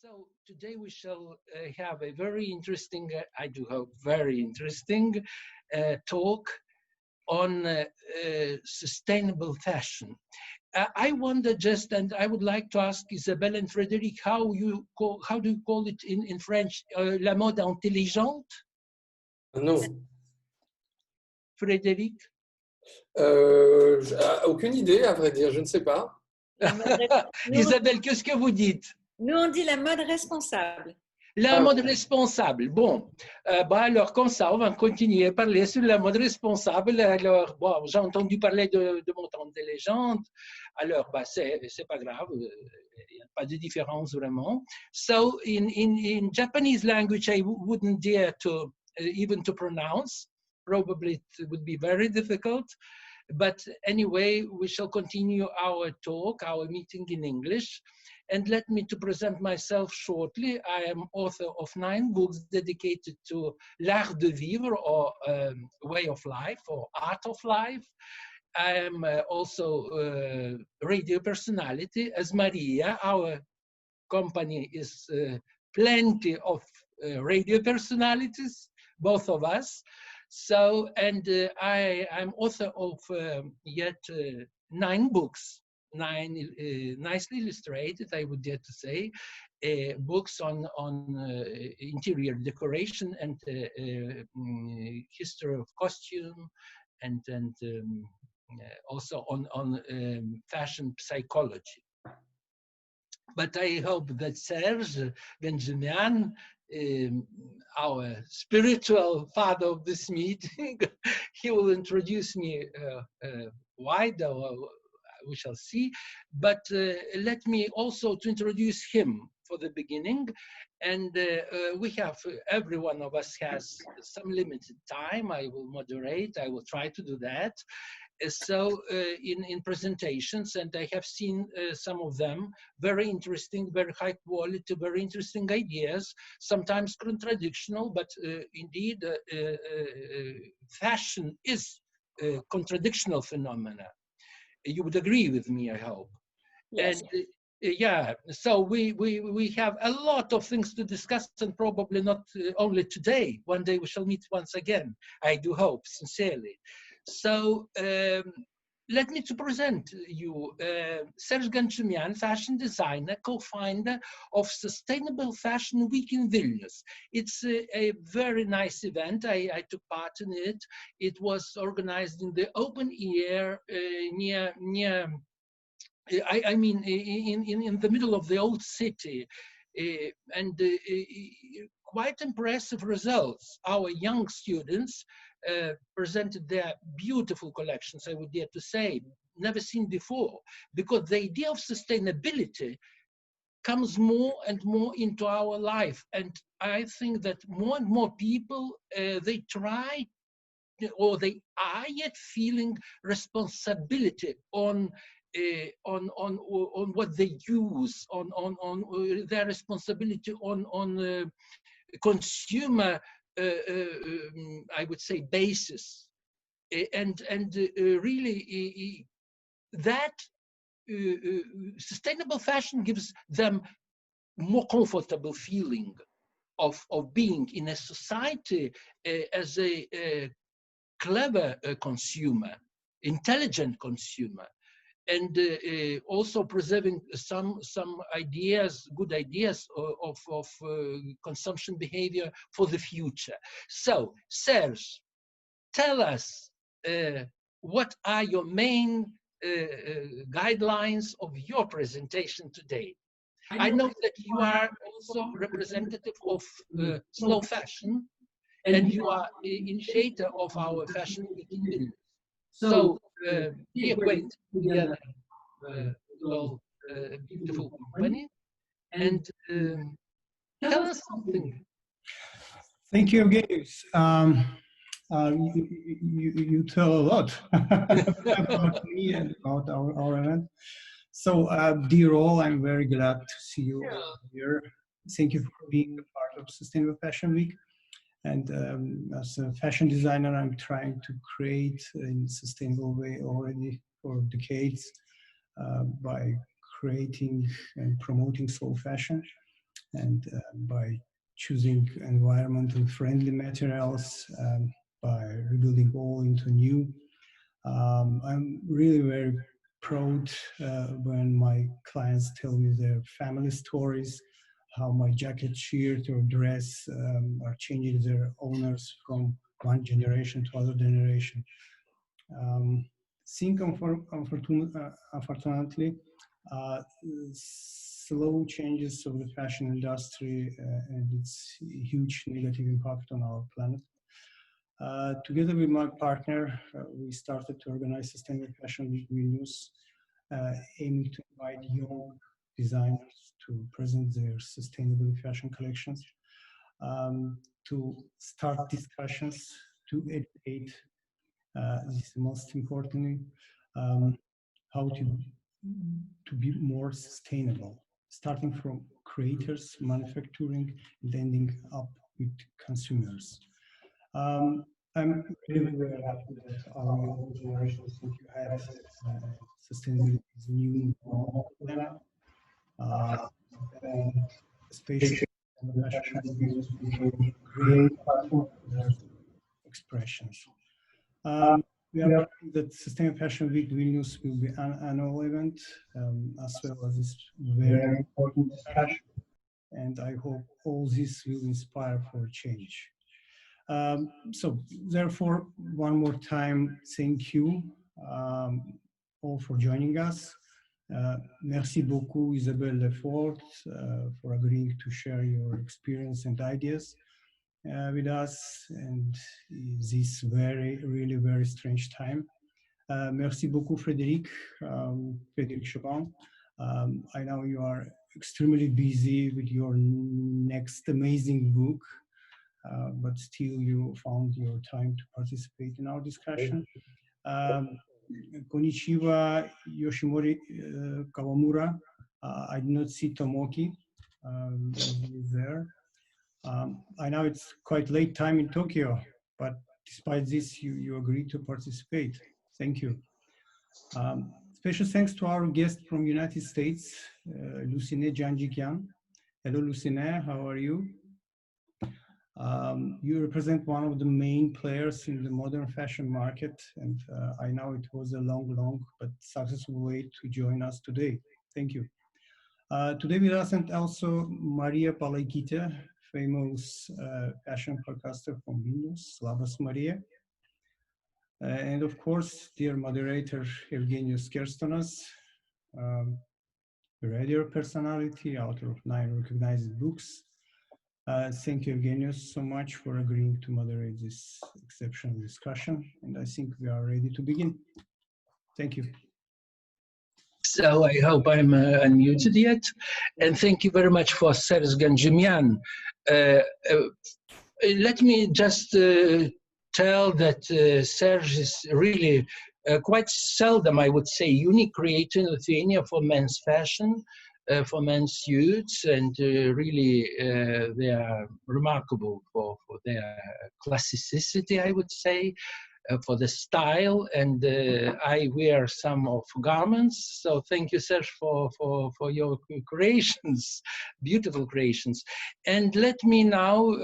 So today we shall have a very interesting, I do hope, very interesting talk on sustainable fashion. I wonder just, and I would like to ask Isabelle and Frederic, how do you call it in French, la mode intelligente? Non. Frédéric? Aucune idée, à vrai dire, je ne sais pas. Isabelle, qu'est-ce que vous dites? Nous, on dit la mode responsable. La mode responsable. Bon, alors comme ça, on va continuer à parler sur la mode responsable. Alors, bon, j'ai entendu parler de mode intelligente. Alors, c'est pas grave, il n'y a pas de différence vraiment. So, in Japanese language, I wouldn't dare to even to pronounce. Probably it would be very difficult. But anyway, we shall continue our talk, our meeting in English. And let me to present myself shortly. I am author of 9 books dedicated to l'art de vivre, or way of life, or art of life. I am also a radio personality. As Marija, our company is plenty of radio personalities, both of us. So, and I'm author of yet 9 books. 9 nicely illustrated, I would dare to say, books on interior decoration and history of costume, and also on fashion psychology. But I hope that Serge Gandzumian, our spiritual father of this meeting, he will introduce me wider. We shall see, but let me also to introduce him for the beginning. And we have, every one of us has some limited time. I will moderate, I will try to do that. So in presentations, and I have seen some of them, very interesting, very high quality, very interesting ideas, sometimes contradictional, but indeed fashion is a contradictional phenomena. You would agree with me, I hope. Yes. And yeah, so we have a lot of things to discuss, and probably not only today. One day we shall meet once again, I do hope, sincerely. So let me to present you Serge Gandzumian, fashion designer, co-founder of Sustainable Fashion Week in Vilnius. It's a very nice event. I took part in it. It was organized in the open air near I mean in the middle of the old city, and quite impressive results. Our young students presented their beautiful collections, I would dare to say, never seen before, because the idea of sustainability comes more and more into our life. And I think that more and more people, they try, or they are yet feeling responsibility on what they use, on their responsibility on consumer, I would say, basis, and really that sustainable fashion gives them more comfortable feeling of being in a society as a clever consumer, intelligent consumer, and also preserving some ideas, good ideas of consumption behavior for the future. So, Serge, tell us what are your main guidelines of your presentation today? I know that you are also representative of slow fashion, and you are initiator of our fashion week in Vilnius. So be acquainted together with a beautiful company, and tell us something. Thank you, Eugenijus. You tell a lot about me and about our event. So, dear all, I'm very glad to see you here. Thank you for being a part of Sustainable Fashion Week. And as a fashion designer, I'm trying to create in a sustainable way already for decades by creating and promoting slow fashion. and by choosing environmentally friendly materials, by rebuilding old into new. I'm really very proud when my clients tell me their family stories, how my jacket, shirt, or dress are changing their owners from one generation to other generation. Unfortunately, slow changes of the fashion industry and its huge negative impact on our planet. Together with my partner, we started to organize Sustainable Fashion Week Vilnius, aiming to invite young designers to present their sustainable fashion collections, to start discussions, to educate, this is most importantly, how to be more sustainable, starting from creators, manufacturing, and ending up with consumers. I'm really very happy that our younger generation think you had sustainability is new normal for them, and especially the fashion business became a great platform for their expressions. We are planning that Sustainable Fashion Week Vilnius will be an annual event, as well as this very important discussion, and I hope all this will inspire for change. So therefore, one more time, thank you all for joining us. Merci beaucoup, Isabelle Lefort, for agreeing to share your experience and ideas with us in this really very strange time. Merci beaucoup, Frederic Chaubin. I know you are extremely busy with your next amazing book. But still you found your time to participate in our discussion. Konnichiwa, Yoshinori Kawamura. I did not see Tomoki. He is there. I know it's quite late time in Tokyo, but despite this, you agreed to participate. Thank you. Special thanks to our guest from United States, Lucine Janjigian. Hello, Lucine, how are you? You represent one of the main players in the modern fashion market, and I know it was a long but successful way to join us today. Thank you. Today with us and also Marija Palaikyte, famous fashion podcaster from Vilnius. Labas, Marija. And of course, dear moderator, Eugenijus Skerstonas, a radio personality, author of 9 recognized books. Thank you, Eugenijus, so much for agreeing to moderate this exceptional discussion. And I think we are ready to begin. Thank you. So I hope I'm unmuted yet. And thank you very much for Serge Gandzumian. Let me just tell that Serge is really quite seldom, I would say, unique creator in Lithuania for men's fashion. For men's suits, and really they are remarkable for their classicity, I would say, for the style, and I wear some of garments, so thank you, Serge, for your creations, beautiful creations. And let me now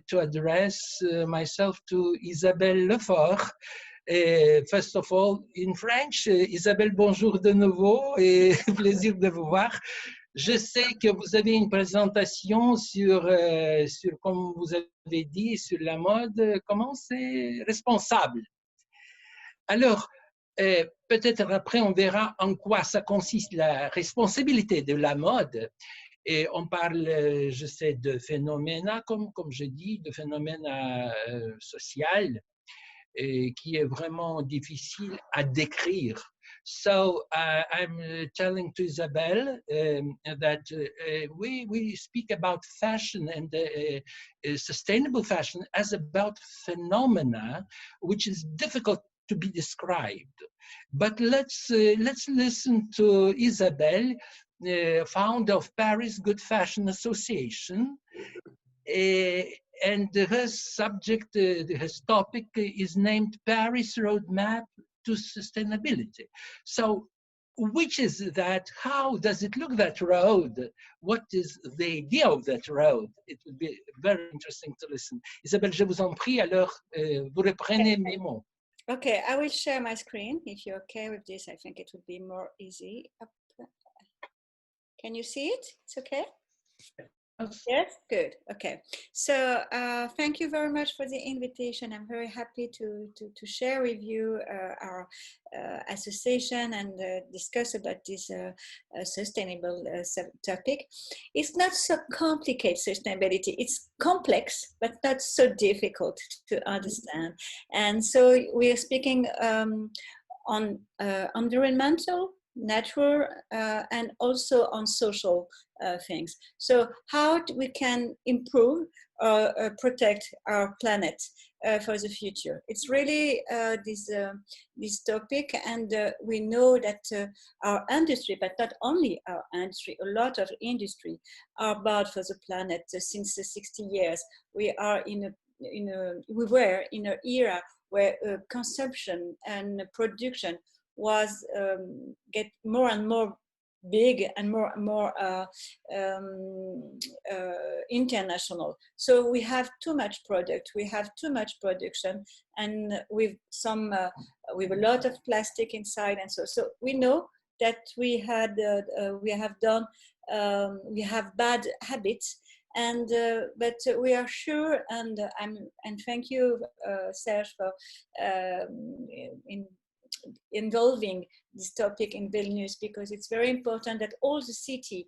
to address myself to Isabelle Lefort. First of all, in French, Isabelle, bonjour de nouveau et plaisir de vous voir. Je sais que vous avez une présentation sur, comme vous avez dit, sur la mode, comment c'est responsable. Alors, peut-être après, on verra en quoi ça consiste la responsabilité de la mode. Et on parle, je sais, de phénomènes, comme je dis, de phénomènes social, qui est vraiment difficile à décrire. So I'm telling to Isabelle that we speak about fashion and sustainable fashion as about phenomena which is difficult to be described. But let's listen to Isabelle, founder of Paris Good Fashion Association. And her subject, her topic is named Paris Roadmap to Sustainability. So which is that, how does it look, that road? What is the idea of that road? It would be very interesting to listen. Isabelle, je vous en prie, alors vous reprenez mes mots. Okay, I will share my screen. If you're okay with this, I think it would be more easy. Up. Can you see it? It's okay? Yes, good. Okay. So thank you very much for the invitation. I'm very happy to share with you our association and discuss about this sustainable topic. It's not so complicated, sustainability. It's complex, but not so difficult to understand. And so we are speaking on environmental, natural, and also on social things. So how we can improve or protect our planet for the future. It's really this topic, and we know that our industry, but not only our industry, a lot of industry are bad for the planet since the 60 years. We are we were in an era where consumption and production was get more and more big and more and more international. So we have too much product, we have too much production, and with some with a lot of plastic inside, and so we know that we have bad habits. And but we are sure, and thank you, Serge, for involving this topic in Vilnius, because it's very important that all the city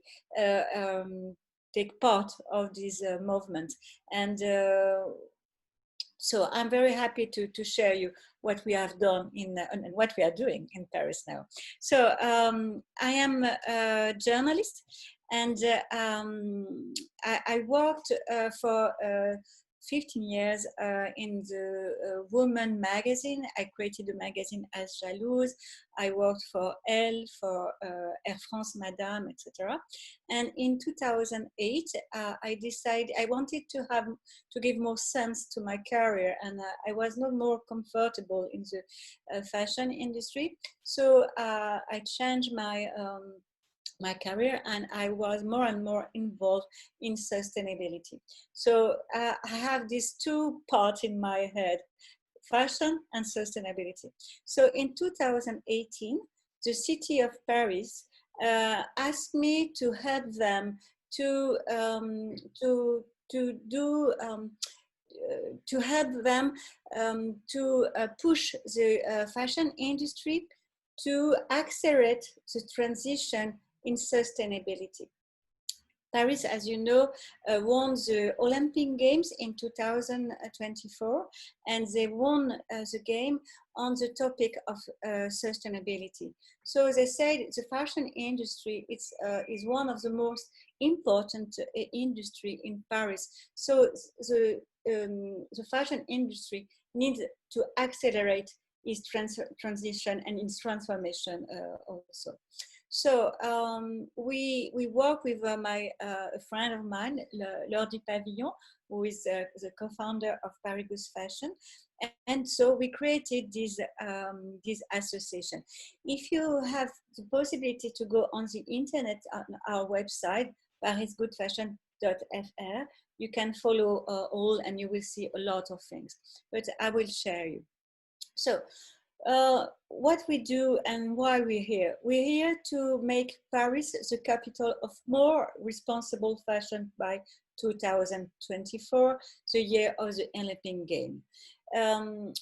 take part of this movement. And so I'm very happy to share you what we have done and what we are doing in Paris now. So I am a journalist, and I worked for 15 years in the woman magazine. I created a magazine as Jalouse. I worked for Elle, for Air France Madame, etc. And in 2008, I decided I wanted to give more sense to my career, and I was not more comfortable in the fashion industry. So I changed my career, and I was more and more involved in sustainability. So I have these two parts in my head, fashion and sustainability. So in 2018, the city of Paris asked me to help them to push the fashion industry to accelerate the transition in sustainability. Paris, as you know, won the Olympic Games in 2024, and they won the game on the topic of sustainability. So they said the fashion industry is one of the most important industry in Paris. So the fashion industry needs to accelerate its transition and its transformation also. So we work with a friend of mine, Laure Pavillon, who is the co-founder of Paris Goose Fashion, and so we created this association. If you have the possibility to go on the internet on our website, parisgoodfashion.fr, you can follow all, and you will see a lot of things. But I will share you. So. What we do and why we're here. We're here to make Paris the capital of more responsible fashion by 2024, the year of the Olympic Games.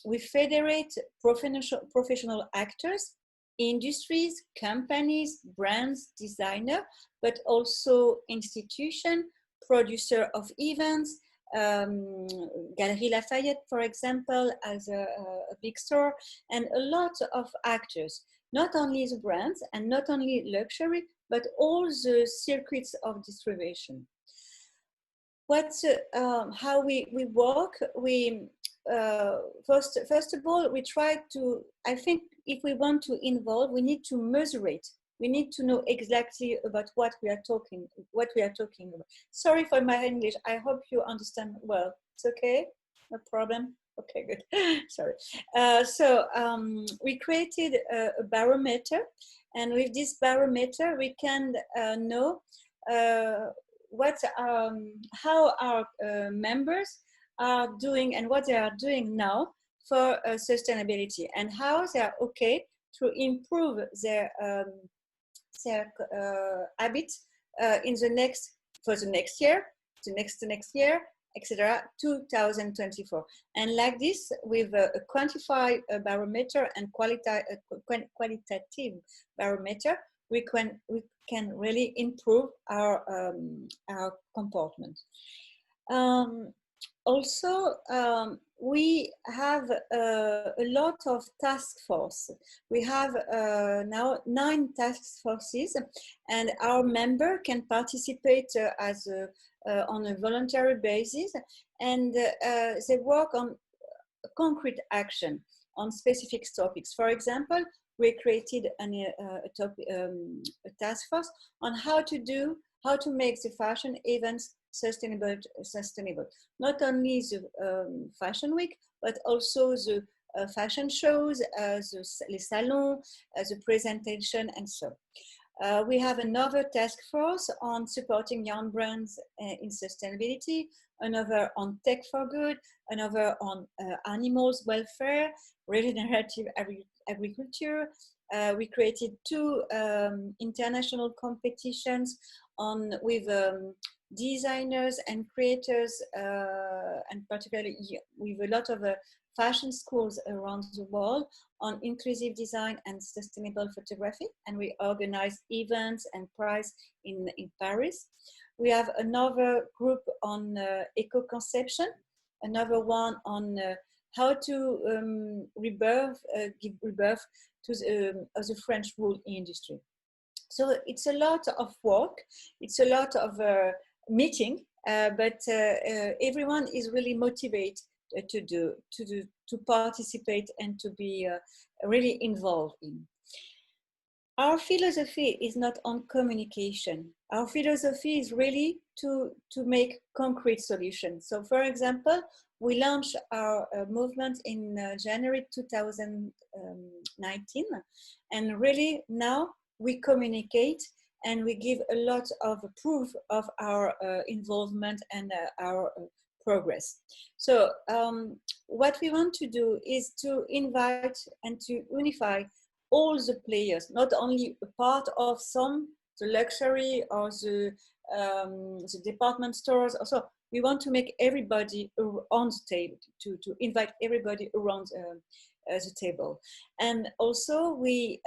We federate professional actors, industries, companies, brands, designers, but also institutions, producer of events, Galerie Lafayette, for example, as a big store, and a lot of actors, not only the brands and not only luxury, but all the circuits of distribution. How we work? We first of all, we try to, I think if we want to involve, we need to measure it. We need to know exactly about what we are talking about. Sorry for my English. I hope you understand well. It's okay? No problem? Okay, good. Sorry. We created a barometer, and with this barometer, we can know how our members are doing and what they are doing now for sustainability, and how they are okay to improve their habit in the next year, the next year, etc. 2024. And like this, with a quantified barometer and qualitative barometer, we can really improve our comportment. Also, we have a lot of task force. We have now 9 task forces, and our member can participate on a voluntary basis, and they work on concrete action on specific topics. For example, we created a task force on how to make the fashion events sustainable. Not only the fashion week, but also the fashion shows, les salons, the presentation, and so. We have another task force on supporting young brands in sustainability, another on tech for good, another on animals welfare, regenerative agriculture. We created 2 international competitions with designers and creators, and particularly with a lot of fashion schools around the world on inclusive design and sustainable photography. And we organize events and prizes in Paris. We have another group on eco-conception, another one on how to give rebirth to the French wool industry. So it's a lot of work, it's a lot of meeting, but everyone is really motivated to participate and to be really involved in. Our philosophy is not on communication. Our philosophy is really to make concrete solutions. So, for example, we launched our movement in January 2019, and really now we communicate and we give a lot of proof of our involvement and our progress. So what we want to do is to invite and to unify all the players, not only a part of some, the luxury or the department stores. Also, we want to make everybody on the table, to invite everybody around the table. And also we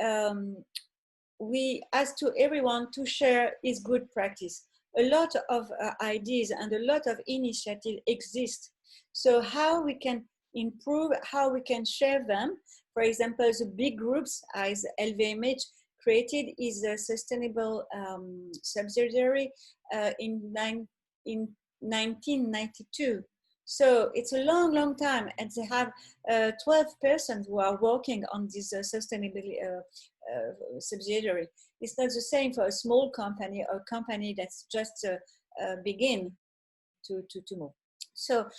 ask to everyone to share his good practice. A lot of ideas and a lot of initiatives exist. So how we can improve, how we can share them. For example, the big groups as LVMH created is a sustainable subsidiary in 1992. So it's a long, long time, and they have 12 persons who are working on this sustainability subsidiary. It's not the same for a small company or a company that's just begin to move. So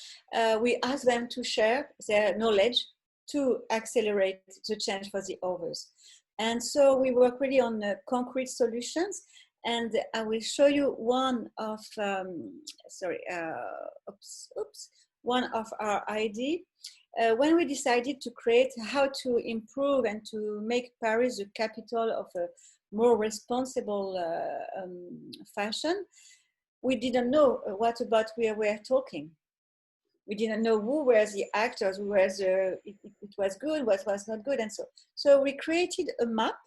we ask them to share their knowledge to accelerate the change for the others. And so we work really on concrete solutions. And I will show you one of, one of our ideas. When we decided to create how to improve and to make Paris the capital of a more responsible fashion, we didn't know what about we were talking. We didn't know who were the actors, who were it was good, what was not good, and so. So we created a map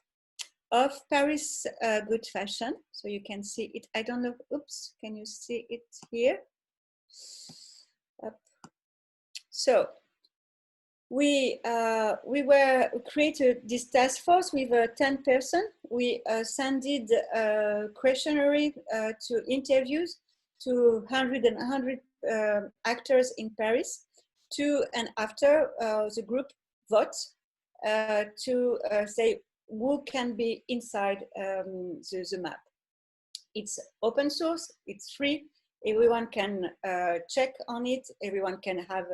of Paris good fashion. So you can see it. I don't know, oops, can you see it here? Up. So we created this task force with 10 persons. We sent a questionnaire to interviews to 100 actors in Paris. And after the group votes to say who can be inside the map. It's open source, it's free, everyone can check on it, everyone can have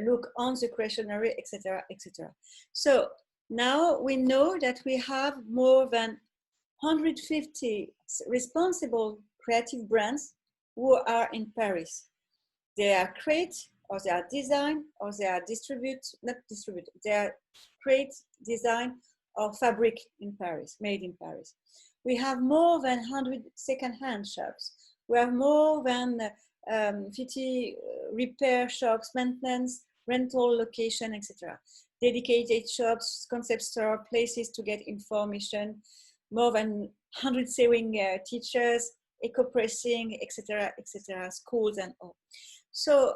look on the questionnaire, etc., etc. So now we know that we have more than 150 responsible creative brands who are in Paris. They are create, or they are design, or they are not distribute, they are create, design, or fabric in Paris, made in Paris. We have more than 100 second-hand shops. We have more than 50 repair shops, maintenance, rental location, etc. Dedicated shops, concept store, places to get information, more than 100 sewing teachers, eco-pressing, etc., etc., schools and all. So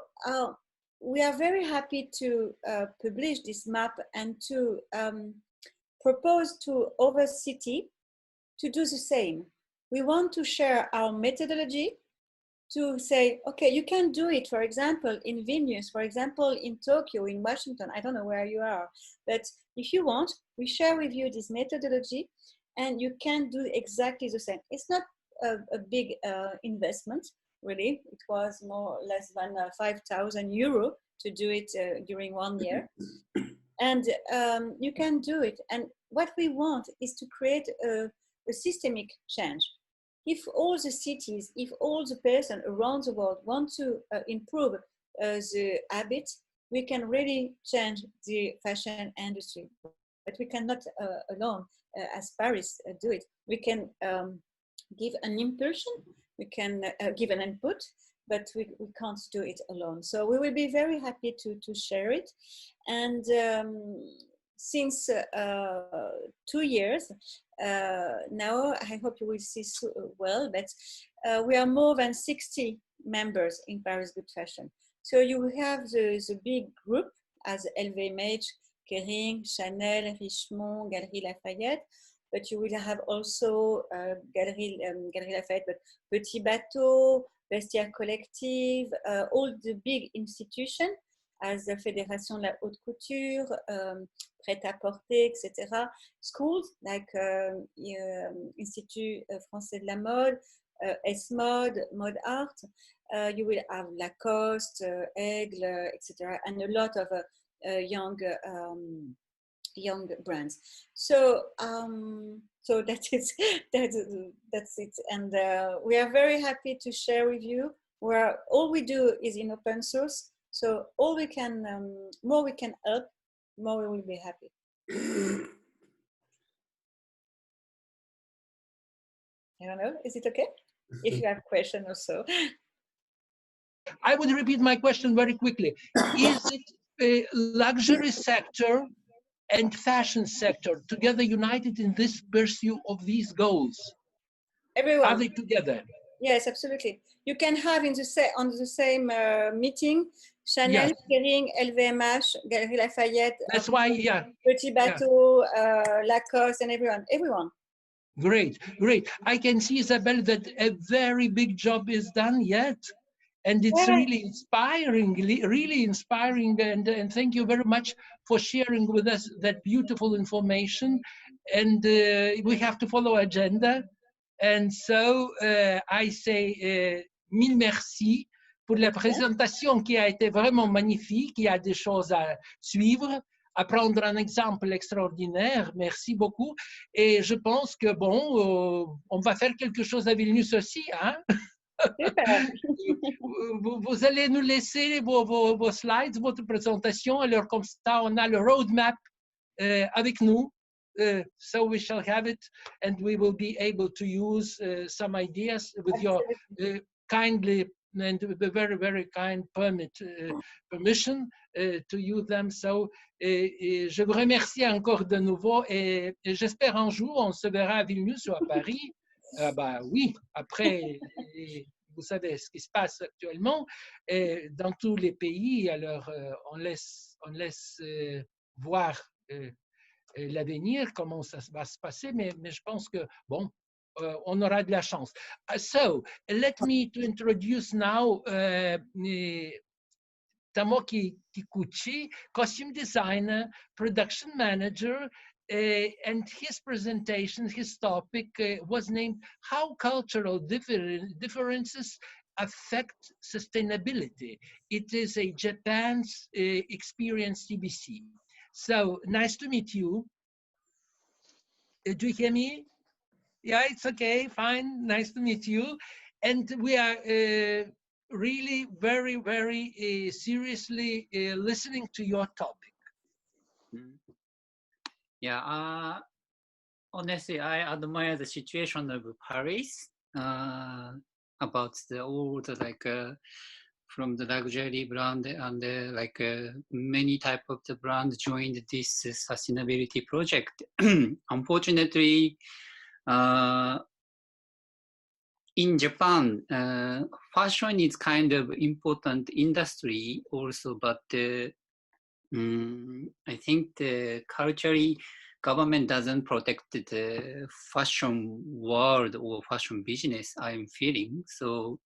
we are very happy to publish this map and to propose to other cities to do the same. We want to share our methodology to say, okay, you can do it, for example, in Vilnius, for example, in Tokyo, in Washington, I don't know where you are, but if you want, we share with you this methodology and you can do exactly the same. It's not a big investment, really. It was more or less than 5,000 euro to do it during 1 year. And you can do it. And what we want is to create a systemic change. If all the cities, if all the persons around the world want to improve the habits, we can really change the fashion industry. But we cannot alone, as Paris, do it. We can give an impulsion, we can give an input, but we can't do it alone. So we will be very happy to share it. And since 2 years, now I hope you will see so well, but we are more than 60 members in Paris Good Fashion. So you have the big group as LVMH, Kering, Chanel, Richemont, Galeries Lafayette, but you will have also Galeries Lafayette, but Petit Bateau, Vestiaire Collective, all the big institutions as the Fédération de la Haute Couture, Prêt-à-Porter, etc. Schools like Institut Français de la Mode, S-Mode, Mode Art. You will have Lacoste, Aigle, etc. And a lot of young brands. So so that's it. And we are very happy to share with you where all we do is in open source. So all we can, more we can help, more we will be happy. I don't know, is it okay? If you have questions or so. I would repeat my question very quickly. Is it a luxury sector and fashion sector together united in this pursuit of these goals? Everyone. Are they together? Yes, absolutely. You can have on the same meeting Chanel, Kering, LVMH, Galeries Lafayette. That's why, yeah. Petit Bateau, Lacoste, and everyone. Great, great. I can see, Isabelle, that a very big job is done yet. And it's really inspiring, really inspiring. And thank you very much for sharing with us that beautiful information. And we have to follow agenda. And so I say mille merci pour la présentation qui a été vraiment magnifique. Il y a des choses à suivre, à prendre un exemple extraordinaire. Merci beaucoup. Et je pense que, bon, on va faire quelque chose à Vilnius aussi, hein? Vous allez nous laisser vos slides, votre présentation. Alors, comme ça, on a le roadmap avec nous. So we shall have it, and we will be able to use some ideas with your kindly and very, very kind permission to use them. So, je vous remercie encore de nouveau et j'espère un jour on se verra à Vilnius ou à Paris. Bah oui, après, vous savez ce qui se passe actuellement dans tous les pays. Alors, on laisse voir l'avenir, comment ça va se passer, mais je pense que, bon, on aura de la chance. So, let me to introduce now Tomoki Kikuchi, costume designer, production manager, and his presentation, his topic was named How Cultural Differences affect sustainability. It is a Japan's experience TBC. So nice to meet you. Do you hear me? Yeah, it's okay, fine, nice to meet you. And we are really very, very seriously listening to your topic. Yeah, honestly, I admire the situation of Paris about all the from the luxury brand and many type of the brand joined this sustainability project. Unfortunately, in Japan, fashion is kind of important industry also, but I think the culturally government doesn't protect the fashion world or fashion business, I'm feeling. So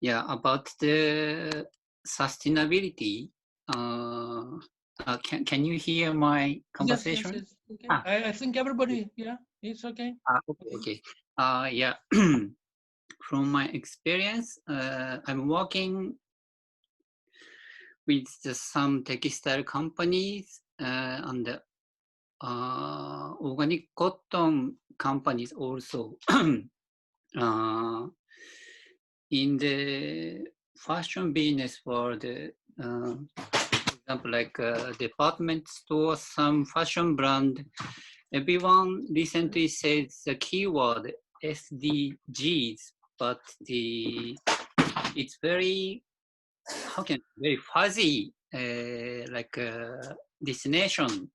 yeah, about the sustainability, can you hear my conversation? Yes, okay. I think everybody, yeah, it's okay. Okay. Yeah, from my experience, I'm working with some textile companies and organic cotton companies also. In the fashion business world, for example, like department store, some fashion brand, everyone recently says the keyword SDGs, but it's very, very fuzzy, destination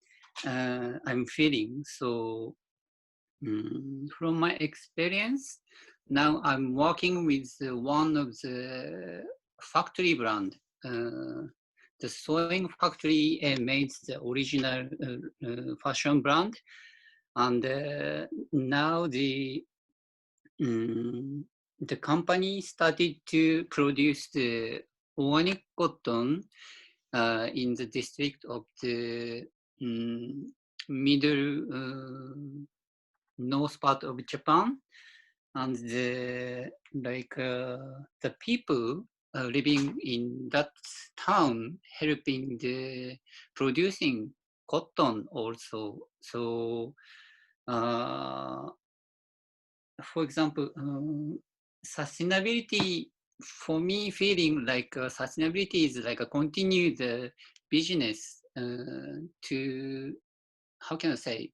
I'm feeling. So from my experience, now I'm working with one of the factory brand. The sewing factory made the original fashion brand, and now the company started to produce the organic cotton in the district of the middle north part of Japan, and the people living in that town helping the producing cotton also. So for example, sustainability, for me, feeling like sustainability is like a continue the business to, how can I say,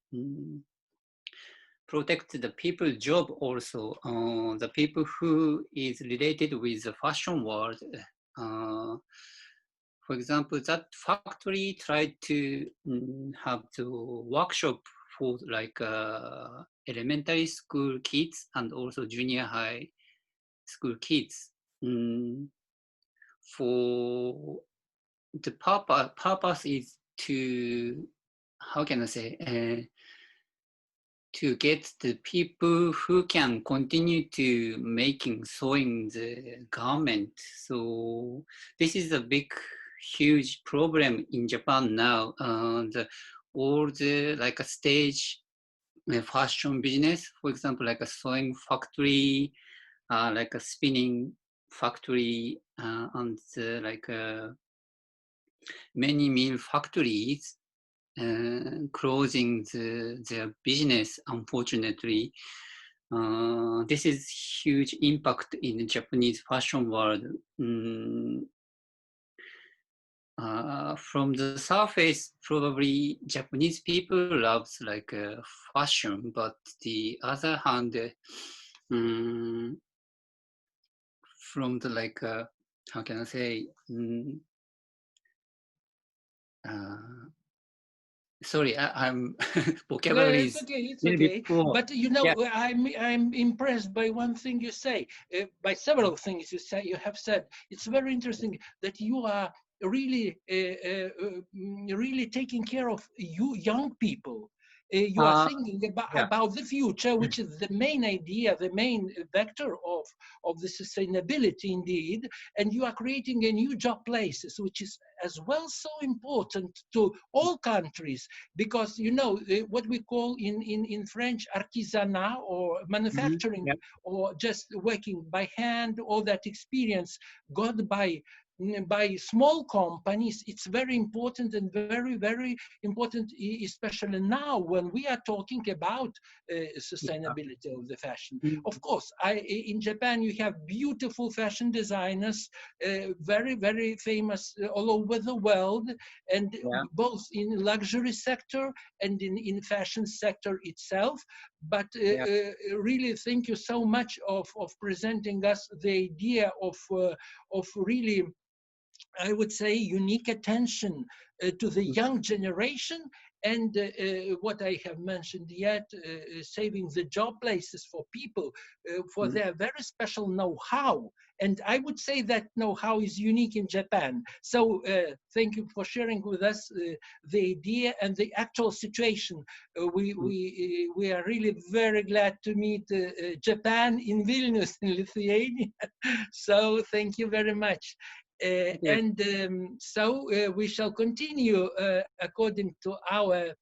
protect the people job also, the people who is related with the fashion world. For example, that factory tried to have the workshop for like elementary school kids and also junior high school kids. For the purpose is to, how can I say, to get the people who can continue to making sewing the garment. So this is a big, huge problem in Japan now. All the like a stage fashion business, for example, like a sewing factory, like a spinning factory, and many mill factories closing their business, unfortunately. This is huge impact in the Japanese fashion world. From the surface, probably Japanese people loves like fashion, but the other hand, from the like, how can I say, sorry, I'm vocabulary is It's okay. But you know, yeah. I'm impressed by one thing you say, by several things you have said. It's very interesting that you are really, really taking care of you young people. You are thinking yeah. about the future, which is the main idea, the main vector of the sustainability indeed, and you are creating a new job places, which is as well so important to all countries, because you know what we call in French artisanat, or manufacturing, or just working by hand, all that experience got by small companies. It's very important, and very, very important, especially now when we are talking about sustainability of the fashion. Of course, in Japan, you have beautiful fashion designers, very, very famous all over the world, and both in luxury sector and in fashion sector itself. But really, thank you so much of presenting us the idea of really, I would say, unique attention to the young generation, and what I have mentioned yet, saving the job places for people for their very special know-how. And I would say that know-how is unique in Japan. So thank you for sharing with us the idea and the actual situation. We are really very glad to meet Japan in Vilnius, in Lithuania. So thank you very much. So we shall continue according to our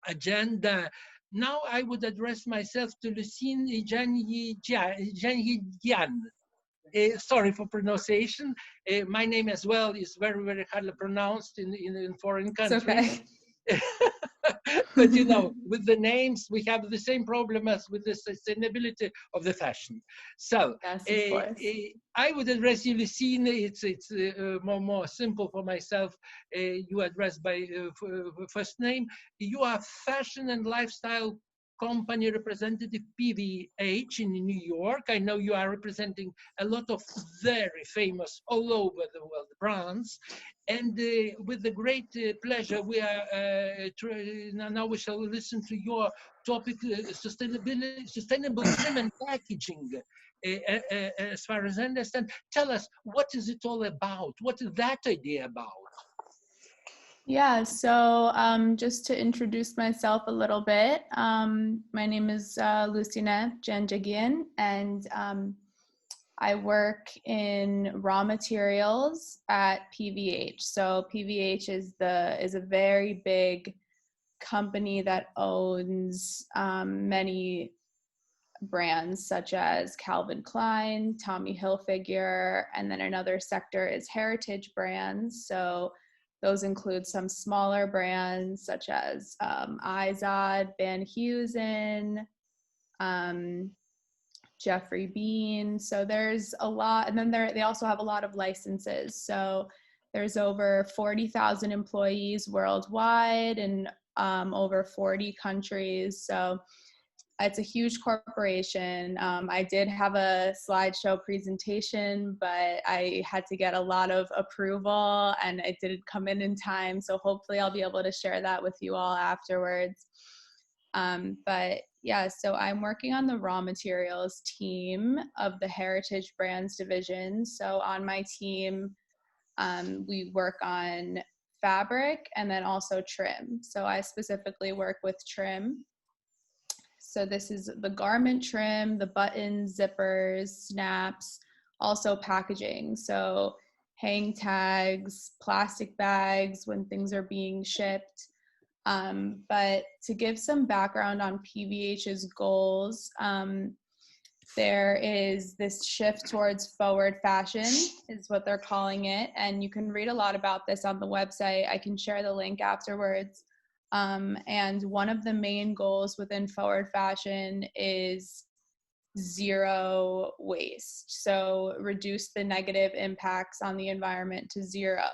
agenda. Now I would address myself to Lucine Janjigian. Sorry for pronunciation. My name as well is very, very hardly pronounced in foreign countries. It's okay. But you know, with the names, we have the same problem as with the sustainability of the fashion. So Yes, of course. I would address you, Lucine. It's more simple for myself. You address by first name. You are fashion and lifestyle company representative, PVH, in New York. I know you are representing a lot of very famous all over the world brands. And with the great pleasure, we are now we shall listen to your topic, sustainable trim and packaging. As far as I understand, tell us, what is it all about? What is that idea about? Yeah, so just to introduce myself a little bit, my name is Lucine Janjigian, and I work in raw materials at PVH. So PVH is a very big company that owns many brands such as Calvin Klein, Tommy Hilfiger, and then another sector is heritage brands. So those include some smaller brands such as Izod, Van Heusen, Jeffrey Bean. So there's a lot, and then they also have a lot of licenses. So there's over 40,000 employees worldwide in over 40 countries. So it's a huge corporation. I did have a slideshow presentation, but I had to get a lot of approval and it didn't come in time. So hopefully I'll be able to share that with you all afterwards. But yeah, so I'm working on the raw materials team of the Heritage Brands division. So on my team, we work on fabric and then also trim. So I specifically work with trim. So this is the garment trim, the buttons, zippers, snaps, also packaging. So hang tags, plastic bags when things are being shipped. But to give some background on PVH's goals, there is this shift towards forward fashion is what they're calling it. And you can read a lot about this on the website. I can share the link afterwards. And one of the main goals within forward fashion is zero waste. So reduce the negative impacts on the environment to zero.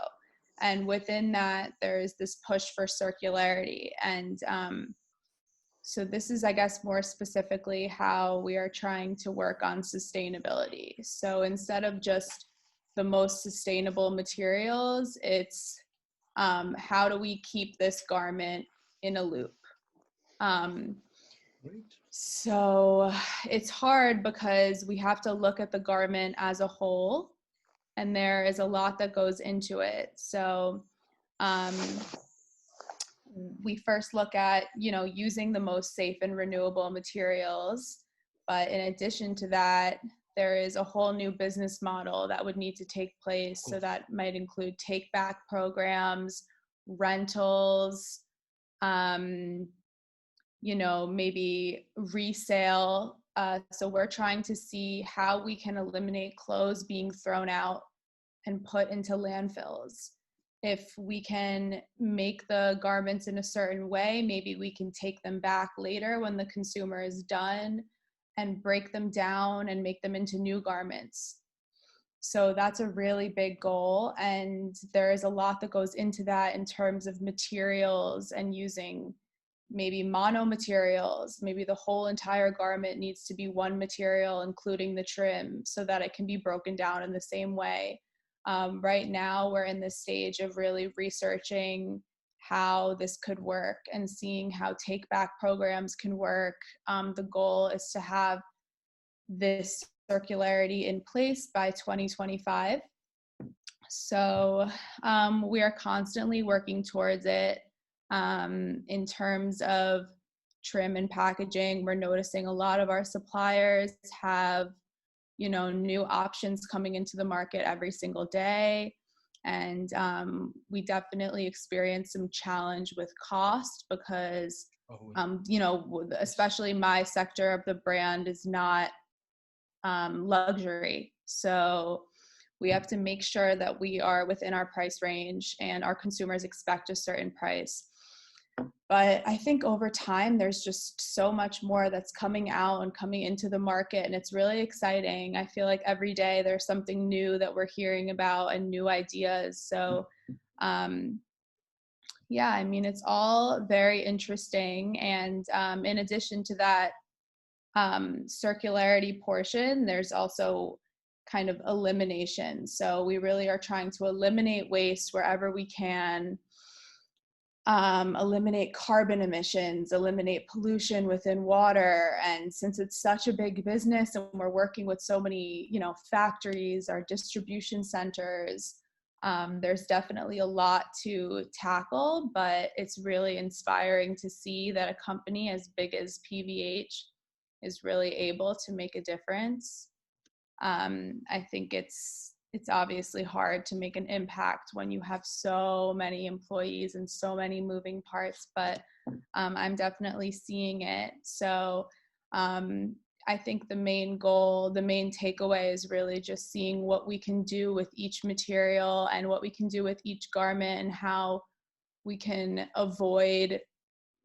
And within that, there's this push for circularity. And so this is, I guess, more specifically how we are trying to work on sustainability. So instead of just the most sustainable materials, it's how do we keep this garment in a loop? So it's hard because we have to look at the garment as a whole, and there is a lot that goes into it. So we first look at, using the most safe and renewable materials. But in addition to that, there is a whole new business model that would need to take place. So that might include take back programs, rentals, maybe resale. So we're trying to see how we can eliminate clothes being thrown out and put into landfills. If we can make the garments in a certain way, maybe we can take them back later when the consumer is done and break them down and make them into new garments. So that's a really big goal. And there is a lot that goes into that in terms of materials and using maybe mono materials. Maybe the whole entire garment needs to be one material, including the trim, so that it can be broken down in the same way. Right now, we're in this stage of really researching how this could work and seeing how take-back programs can work. The goal is to have this circularity in place by 2025. So we are constantly working towards it. In terms of trim and packaging, we're noticing a lot of our suppliers have new options coming into the market every single day. And we definitely experience some challenge with cost because, especially my sector of the brand is not luxury. So we have to make sure that we are within our price range and our consumers expect a certain price. But I think over time, there's just so much more that's coming out and coming into the market, and it's really exciting. I feel like every day there's something new that we're hearing about and new ideas. So, it's all very interesting. And in addition to that circularity portion, there's also kind of elimination. So we really are trying to eliminate waste wherever we can. Eliminate carbon emissions, eliminate pollution within water. And since it's such a big business and we're working with so many, factories, our distribution centers, there's definitely a lot to tackle, but it's really inspiring to see that a company as big as PVH is really able to make a difference. I think it's obviously hard to make an impact when you have so many employees and so many moving parts, but I'm definitely seeing it. So I think the main goal, the main takeaway is really just seeing what we can do with each material and what we can do with each garment and how we can avoid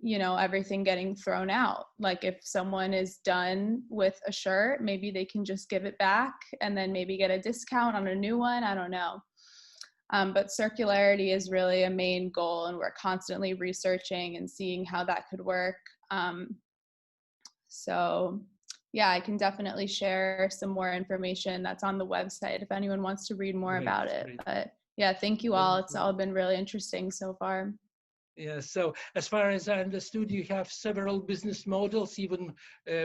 everything getting thrown out. Like if someone is done with a shirt, maybe they can just give it back and then maybe get a discount on a new one. I don't know. But circularity is really a main goal, and we're constantly researching and seeing how that could work. So yeah, I can definitely share some more information that's on the website if anyone wants to read more about it. But yeah, thank you all. It's all been really interesting so far. Yeah, so as far as I understood, you have several business models, even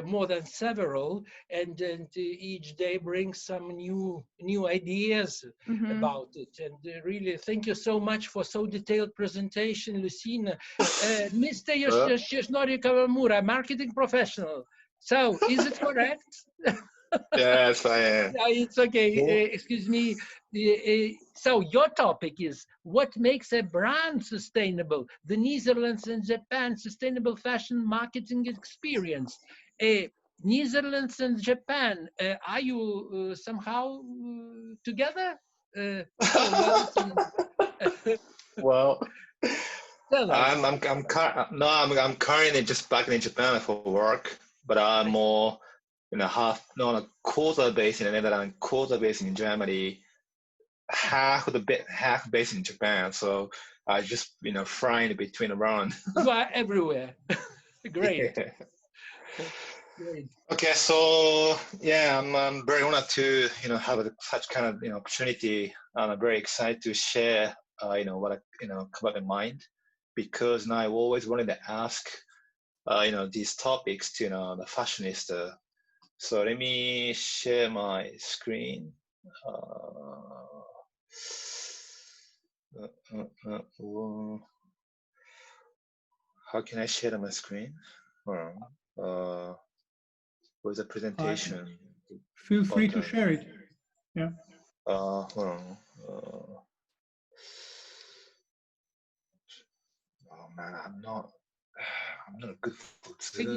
more than several, and each day brings some new ideas about it. And really, thank you so much for so detailed presentation, Lucine. Mr. Yoshinori Kawamura, marketing professional. So, is it correct? Yes, I am. No, it's okay. Excuse me. So your topic is what makes a brand sustainable? The Netherlands and Japan Sustainable Fashion Marketing Experience. Netherlands and Japan, are you somehow together? Well, I'm currently just back in Japan for work, but I'm more quarter based in the Netherlands, quarter based in Germany, half based in Japan. So I just flying between around. You are everywhere. Great. Yeah. Great. Okay, so yeah, I'm very honored to have such kind of opportunity. I'm very excited to share what I come up in mind, because now I always wanted to ask these topics to the fashionista. So let me share my screen. how can I share my screen? With the presentation. Feel free to share it. Yeah. Hold on. Oh man, I'm not good for Take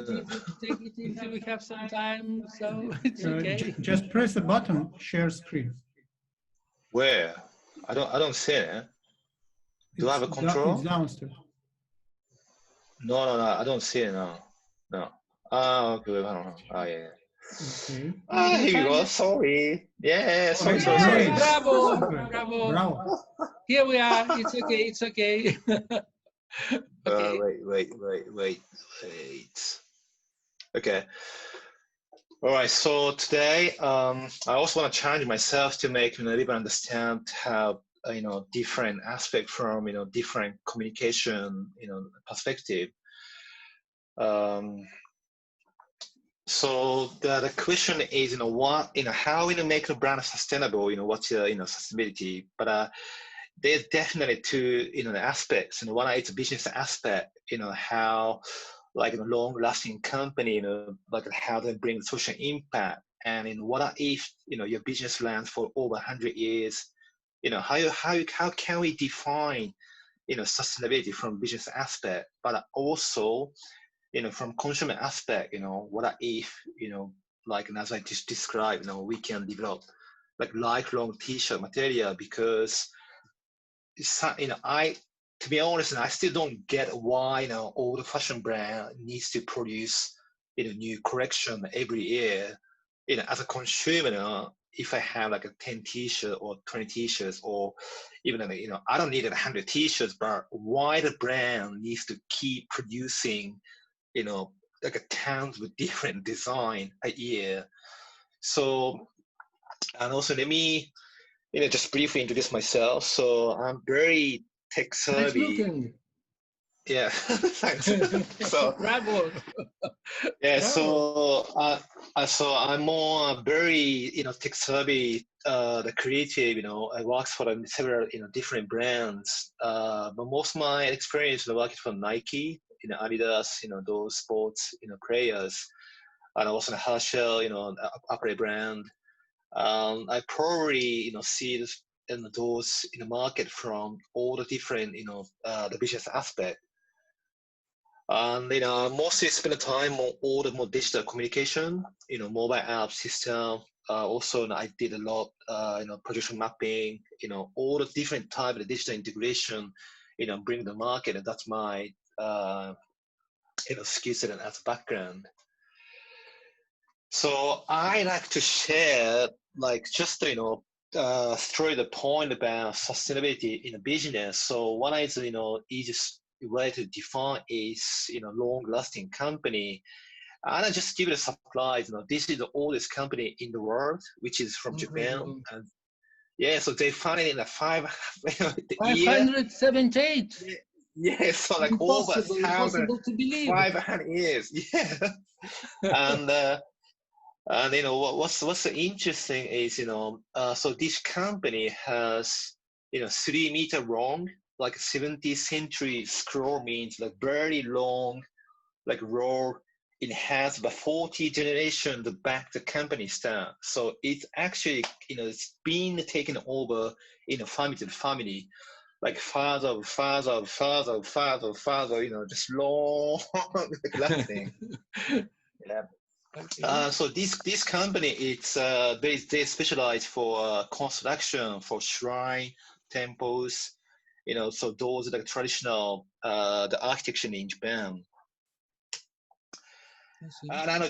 it easy. We have some time, so it's okay. Just press the button, share screen. Where? I don't see it. Do I have a control? It's downstairs. No, I don't see it now. No. Ah, okay. I don't know. Oh, yeah. Okay. Ah, here you go. Sorry. Yeah, sorry. Bravo. Here we are. It's okay. Okay. Wait. Okay. All right. So today, I also want to challenge myself to make people understand how different aspect from different communication perspective. So the question is how make the brand sustainable? What's sustainability? But there's definitely two aspects. One is business aspect. How like a long-lasting company. Like how they bring social impact. And what if your business lasts for over 100 years? How can we define sustainability from business aspect, but also from consumer aspect? What if like as I just described, we can develop like lifelong t-shirt material, because to be honest, I still don't get why all the fashion brand needs to produce new collection every year. As a consumer, if I have like a 10 t-shirt or 20 t-shirts, or even I don't need 100 t-shirts, but why the brand needs to keep producing like a tons with different design a year? So, and also let me just briefly introduce myself. So I'm very tech savvy. Nice. Yeah, thanks. So bravo. Yeah, bravo. So I'm more very tech savvy, the creative. I worked for several different brands. But most of my experience working for Nike, Adidas, those sports players, and also Herschel, apparel brand. I probably see this those in the market from all the different the business aspect. And mostly spend time on all the more digital communication, mobile app system. Also, I did a lot, projection mapping, all the different type of digital integration, bring the market, and that's my, skill set and as background. So I like to share, like, just straight the point about sustainability in a business. So one is, easiest way to define is, long-lasting company. And I just give it a surprise. This is the oldest company in the world, which is from Japan. And yeah, so they found it in the 578. Yeah, so like impossible to believe. 500 years. Yeah. And what's interesting is so this company has 3 meter long, like 17th century scroll, means like very long, like roll. It has about 40 generations back the company start. So it's actually it's been taken over family to family, like father, just long lasting. Yeah. So this company, it's they specialize for construction, for shrine, temples, so those are the traditional the architecture in Japan. And I know I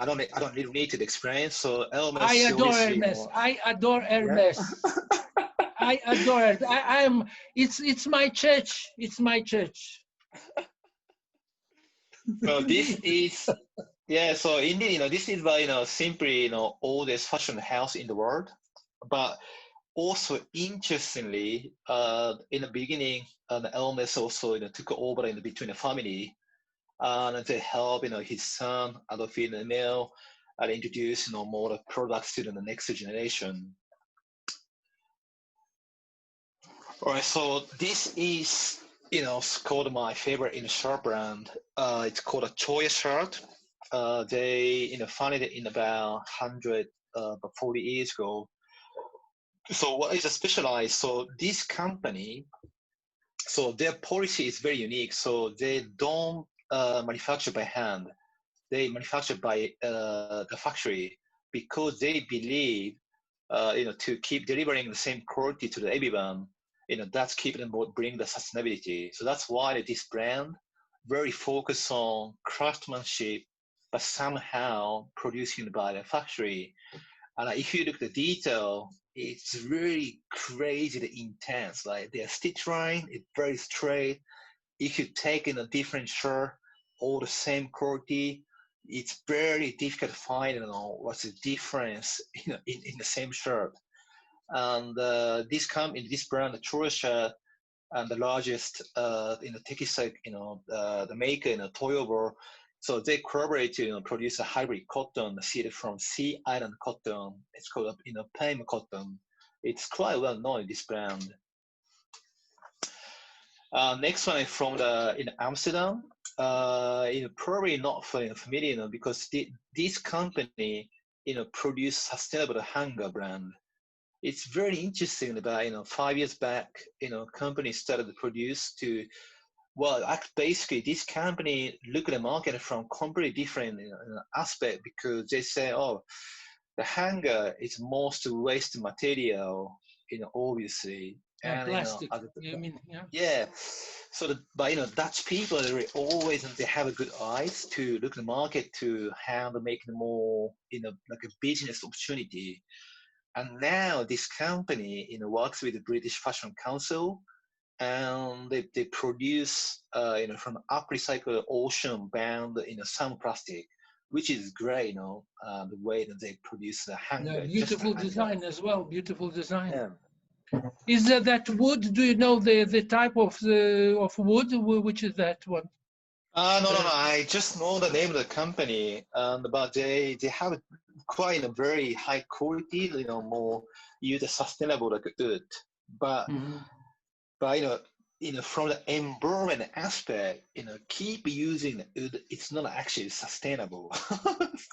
don't really need to explain. So Hermes, I adore Hermes. I adore Hermes. I adore it. I'm. It's my church. It's my church. So this is. Yeah, so indeed, this is simply, oldest fashion house in the world. But also interestingly, in the beginning, Hermes also, took over in between the family, and they help, his son, Adolphine Emile, and introduce, more products to the next generation. All right, so this is it's called my favorite shirt brand. It's called a Choya shirt. They founded it in about 140 years ago. So what is a specialized? So this company, so their policy is very unique. So they don't manufacture by hand. They manufacture by the factory because they believe, to keep delivering the same quality to everyone. That's keep them bring the sustainability. So that's why this brand very focused on craftsmanship, but somehow producing by the factory. And if you look at the detail, it's really crazy intense. Like their stitch line is very straight. If you take in a different shirt, all the same quality, it's very difficult to find what's the difference in the same shirt. And this brand, the Troya shirt, and the largest textile, the maker in Toyobo. So they collaborate to produce a hybrid cotton seeded from Sea Island cotton. It's called Palm cotton. It's quite well known, this brand. Next one is from in Amsterdam. Probably not familiar, because this company produce sustainable hanger brand. It's very interesting. About 5 years back, company started to produce to. Well, basically, this company look at the market from completely different aspect, because they say, oh, the hanger is most waste material, obviously. And plastic. You mean, yeah. Yeah. So, but Dutch people, they have a good eyes to look at the market to how to make it more, like a business opportunity. And now this company, works with the British Fashion Council, and they produce, from upcycled ocean-bound, some plastic, which is great, the way that they produce the hanger. Yeah, beautiful design as well. Beautiful design. Yeah. Is that wood? Do you know the type of wood? Which is that one? No. I just know the name of the company, but they have quite a very high quality, more use sustainable like wood. But from the environment aspect, keep using wood. It's not actually sustainable,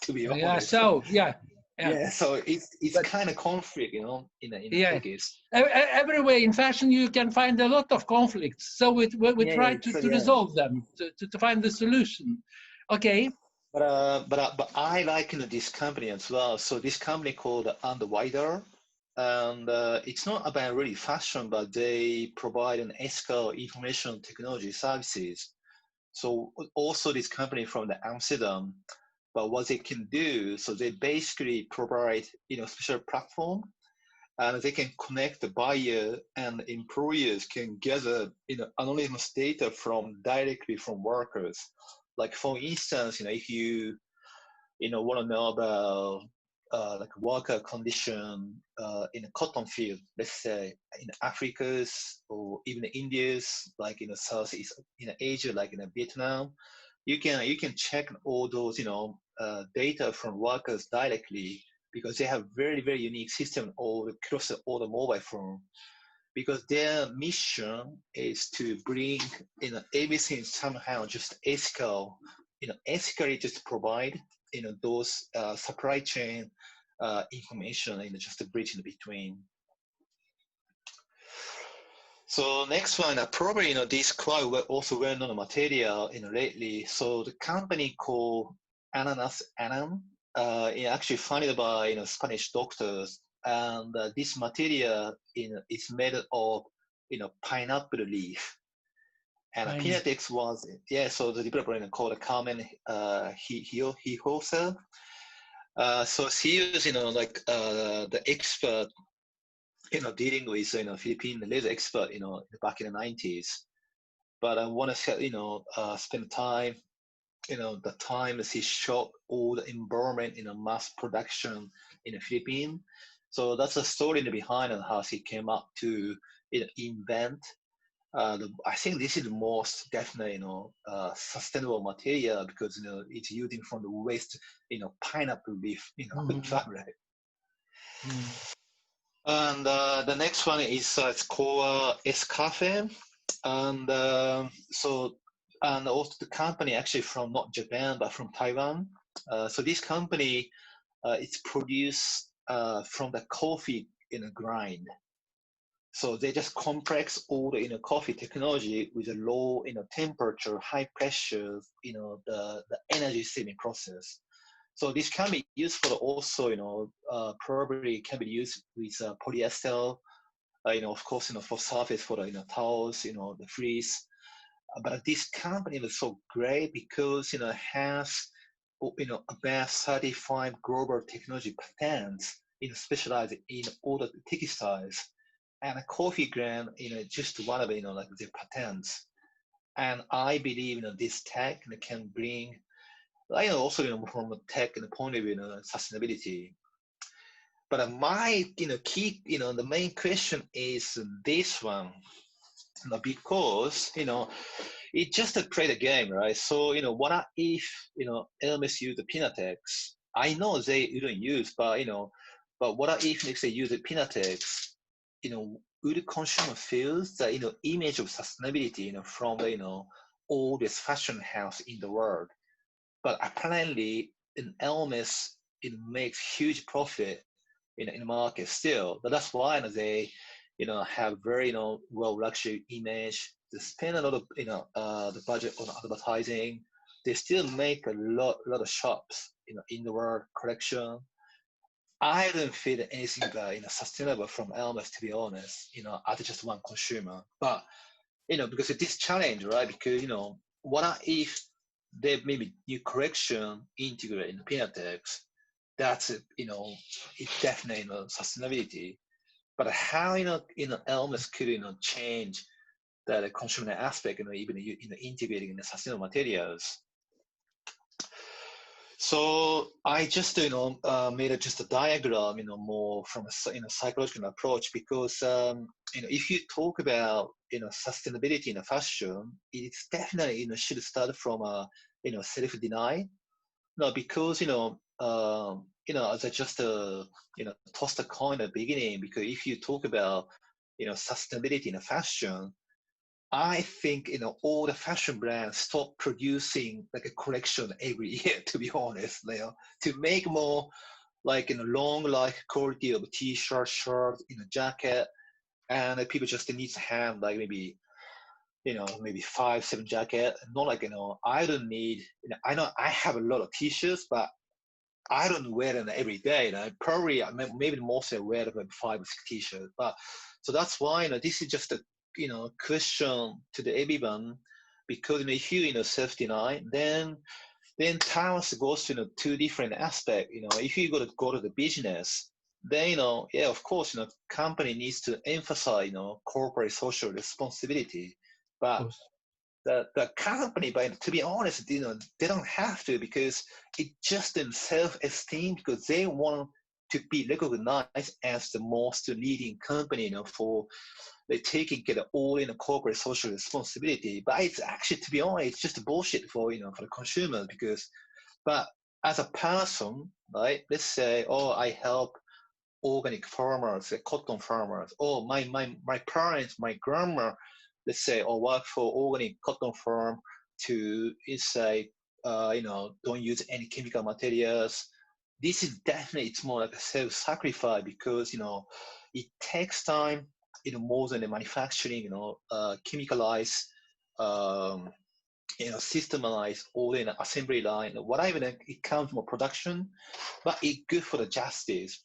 to be honest. Yeah. So yeah. Yeah, so it's kind of conflict, in the case. Everywhere in fashion, you can find a lot of conflicts. So we try to resolve them, to find the solution. Okay. But I like this company as well. So this company called Underwider, and it's not about really fashion, but they provide an ethical information technology services. So also this company from the Amsterdam. But what they can do, so they basically provide, special platform, and they can connect the buyer, and employers can gather, anonymous data directly from workers. Like for instance, if you, want to know about like worker condition in a cotton field, let's say in Africa's or even India's, like Southeast Asia, like in Vietnam. You can check all those data from workers directly, because they have very, very unique system across all the mobile phone, because their mission is to bring everything somehow just ethical, ethically just provide those supply chain information, just a bridge in between. So next one, probably this quite also well-known material lately. So the company called Ananas Anam, actually founded by Spanish doctors, and this material is made of pineapple leaf. And Pinetex was so the developer called Carmen Hinojosa. So she is the expert. Dealing with Philippine leather expert, back in the 90s. But I want to spend time, the time that he shot all the environment, mass production in the Philippines. So that's a story behind and how he came up to invent. I think this is the most definitely, sustainable material, because it's using from the waste, pineapple leaf, fabric. And the next one is it's called Escafe. and and also the company actually from not Japan but from Taiwan. So this company, it's produced from the coffee in a grind. So they just complex all the coffee technology with a low temperature, high pressure, the energy saving process. So this can be used for also probably can be used with polyester, of course for surface for the towels, the fleece. But this company was so great because it has about 35 global technology patents specialized in all the textiles. And a coffee ground, just one of like their patents. And I believe this tech can bring, also from a tech point of view, sustainability. But my key, the main question is this one, because it just create a game, right? So what if Hermes use the Pinatex? I know they don't use, but but what if they use the Pinatex? Would consumer feels the image of sustainability from the all this fashion house in the world? But apparently in Hermes it makes huge profit in the market still. But that's why they have very well luxury image. They spend a lot of the budget on advertising. They still make a lot of shops in the world collection. I don't feel anything sustainable from Hermes, to be honest, as just one consumer. But because of this challenge, right? Because what if they maybe new correction integrate in Pinatex? That's it's definitely sustainability. But how Hermes could change that consumer aspect, even integrating in the sustainable materials? So I just made just a diagram more from a psychological approach, because if you talk about sustainability in fashion, it's definitely should start from self-deny. No, because as I just tossed a coin at the beginning, because if you talk about sustainability in fashion, I think all the fashion brands stop producing like a collection every year, to be honest, to make more like long life quality of t-shirt, shirt, jacket, and people just need to have like maybe 5-7 jacket. Not like I don't need. I know I have a lot of t-shirts, but I don't wear them every day. Probably maybe mostly I wear like 5 or 6 t-shirts. But so that's why this is just a question to the everyone, because if you self-deny, then Taos goes to two different aspects. If you go to the business, then yeah, of course company needs to emphasize corporate social responsibility, but the company, but to be honest, they don't have to, because it just in self-esteem, because they want to be recognized as the most leading company for they're taking care of all corporate social responsibility. But it's actually, to be honest, it's just bullshit for for the consumers, because but as a person, right, let's say, oh, I help organic farmers, cotton farmers, oh, my parents, my grandma, let's say, or work for organic cotton farm to say don't use any chemical materials. This is definitely, it's more like a self-sacrifice, because it takes time more than the manufacturing, chemicalize, systemize all in an assembly line, whatever it counts more production, but it's good for the justice.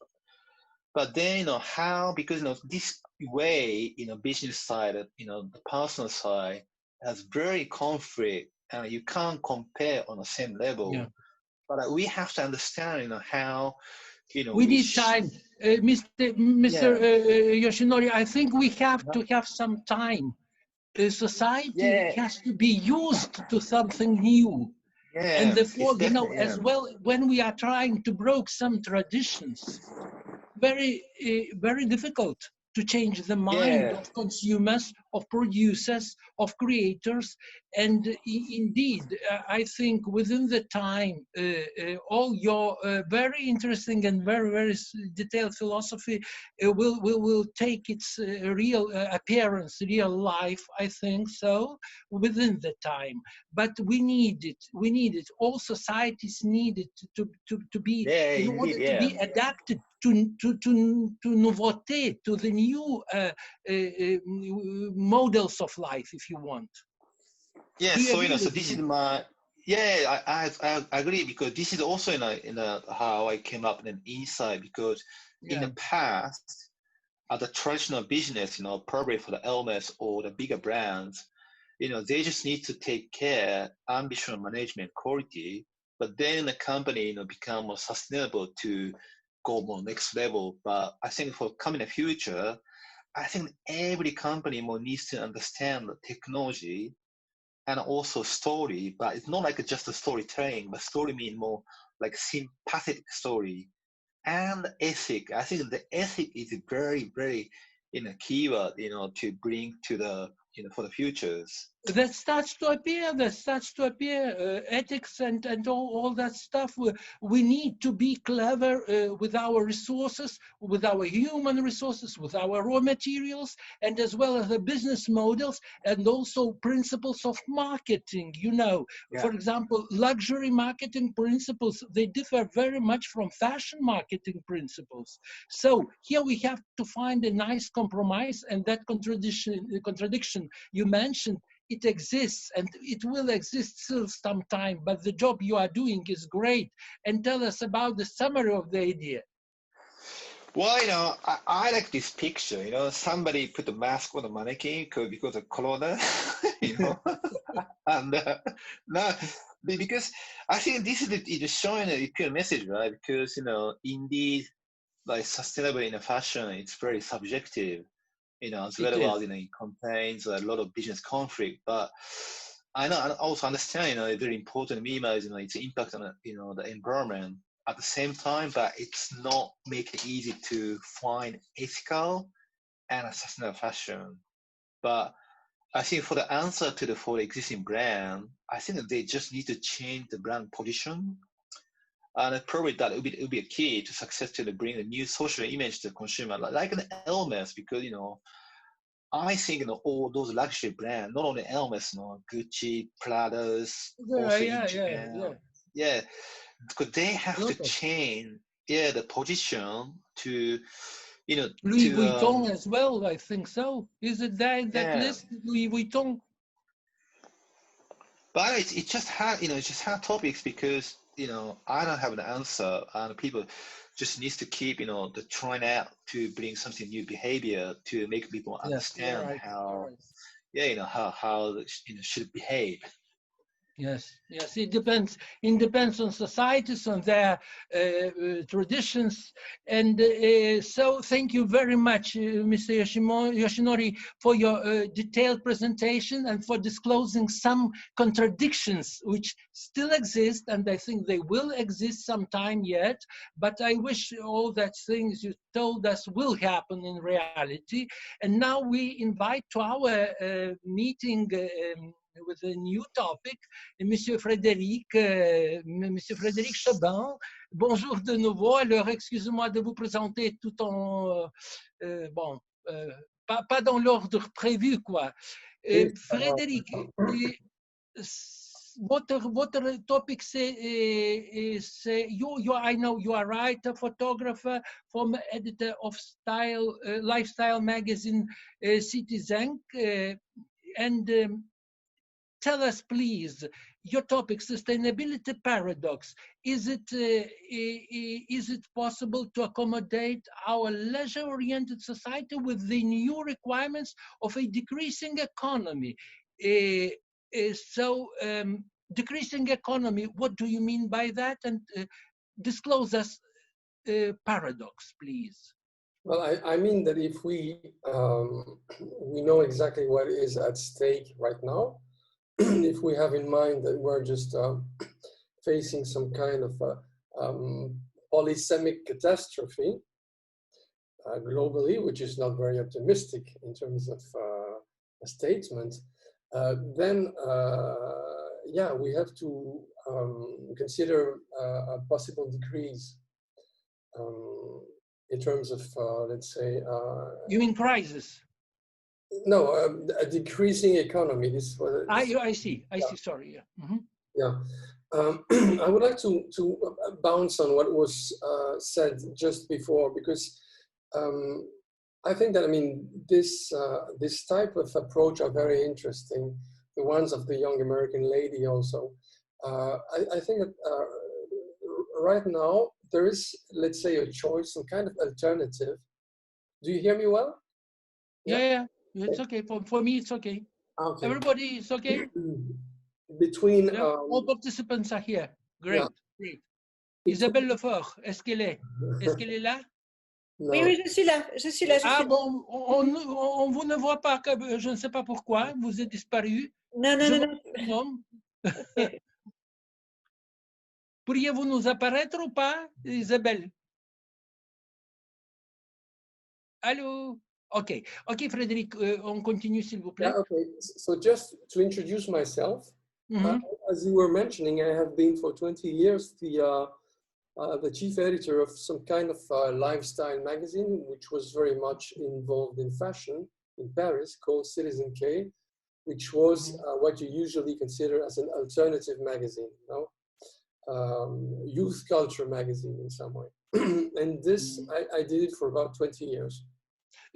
But then how, because this way business side, the personal side has very conflict, and you can't compare on the same level. Yeah. But we have to understand how we need time, Mr. Yoshinori. I think we have to have some time. Society has to be used to something new, and therefore, as well, when we are trying to break some traditions, very difficult to change the mind of consumers of producers, of creators. And indeed, I think within the time, all your very interesting and very, very detailed philosophy will take its real appearance, real life, I think so, within the time. But we need it. We need it. All societies need it to be, in order to be adapted to nouveauté, to the new models of life, if you want. Yeah, so so this is my I agree, because this is also how I came up with an insight, because in the past, at the traditional business, probably for the Hermes or the bigger brands, they just need to take care, ambition, management, quality, but then the company, become more sustainable to go more next level. But I think for coming in the future, I think every company more needs to understand the technology and also story, but it's not like just a storytelling, but story mean more like sympathetic story and ethic. I think the ethic is a very, very keyword, to bring to the for the futures. That starts to appear, ethics and all that stuff. We need to be clever with our resources, with our human resources, with our raw materials, and as well as the business models, and also principles of marketing. For example, luxury marketing principles, they differ very much from fashion marketing principles. So here we have to find a nice compromise, and that contradiction you mentioned, it exists and it will exist still some time, but the job you are doing is great. And tell us about the summary of the idea. Well, I like this picture. Somebody put the mask on the mannequin because of Corona, and because I think this is showing a clear message, right? Because indeed, like sustainable fashion, it's very subjective. As well as it contains a lot of business conflict. But I also understand, it's very important. Minimize, its impact on the environment at the same time, but it's not making it easy to find ethical and sustainable fashion. But I think for the answer for the existing brand, I think that they just need to change the brand position. And probably that it would be a key to success to bring a new social image to the consumer, like an Hermes, because I think all those luxury brands, not only Hermes, Gucci, Prada's, also in Japan, because they have to change, the position to, Louis Vuitton as well, I think so. Is it there in that list, Louis Vuitton? But it's just hard, it's just hard topics, because I don't have an answer, and people just needs to keep, trying out to bring something new behavior to make people understand how should behave. Yes, it depends. It depends on societies, on their traditions. And so thank you very much, Mr. Yoshinori, for your detailed presentation and for disclosing some contradictions which still exist, and I think they will exist sometime yet. But I wish all that things you told us will happen in reality. And now we invite to our meeting with a new topic, Monsieur Frederic Chaubin. Bonjour de nouveau. Alors, excusez-moi de vous présenter tout en, pas dans l'ordre prévu, quoi. Frédéric, votre topic c'est I know you are a writer, photographer, former editor of lifestyle magazine CitizenK, and tell us, please, your topic, sustainability paradox. Is it possible to accommodate our leisure-oriented society with the new requirements of a decreasing economy? Decreasing economy, what do you mean by that? And disclose us paradox, please. Well, I mean that if we know exactly what is at stake right now, if we have in mind that we're just facing some kind of polysemic catastrophe globally, which is not very optimistic in terms of statement, then yeah, we have to consider a possible decrease in terms of, let's say... you mean crisis? No, a decreasing economy. This was... I see, sorry. Yeah. Mm-hmm. Yeah. I would like to bounce on what was said just before, because I think that, I mean, this type of approach are very interesting. The ones of the young American lady also. I think that right now there is, let's say, a choice, some kind of alternative. Do you hear me well? Yeah. It's okay. For me, it's okay. Okay. Everybody, it's okay? Between... Yeah, all participants are here. Great, yeah. Great. Isabelle Lefort, est-ce qu'elle est là? No. Oui, je suis là. Ah bon, on vous ne voit pas, je ne sais pas pourquoi, vous êtes disparu. Non. Pourriez-vous nous apparaître ou pas, Isabelle? Allô? Ok, Frédéric, on continue s'il vous plaît. Yeah, okay. So just to introduce myself, as you were mentioning, I have been for 20 years the chief editor of some kind of lifestyle magazine, which was very much involved in fashion in Paris, called CitizenK, which was what you usually consider as an alternative magazine, you know? Youth culture magazine in some way. And this, I did it for about 20 years.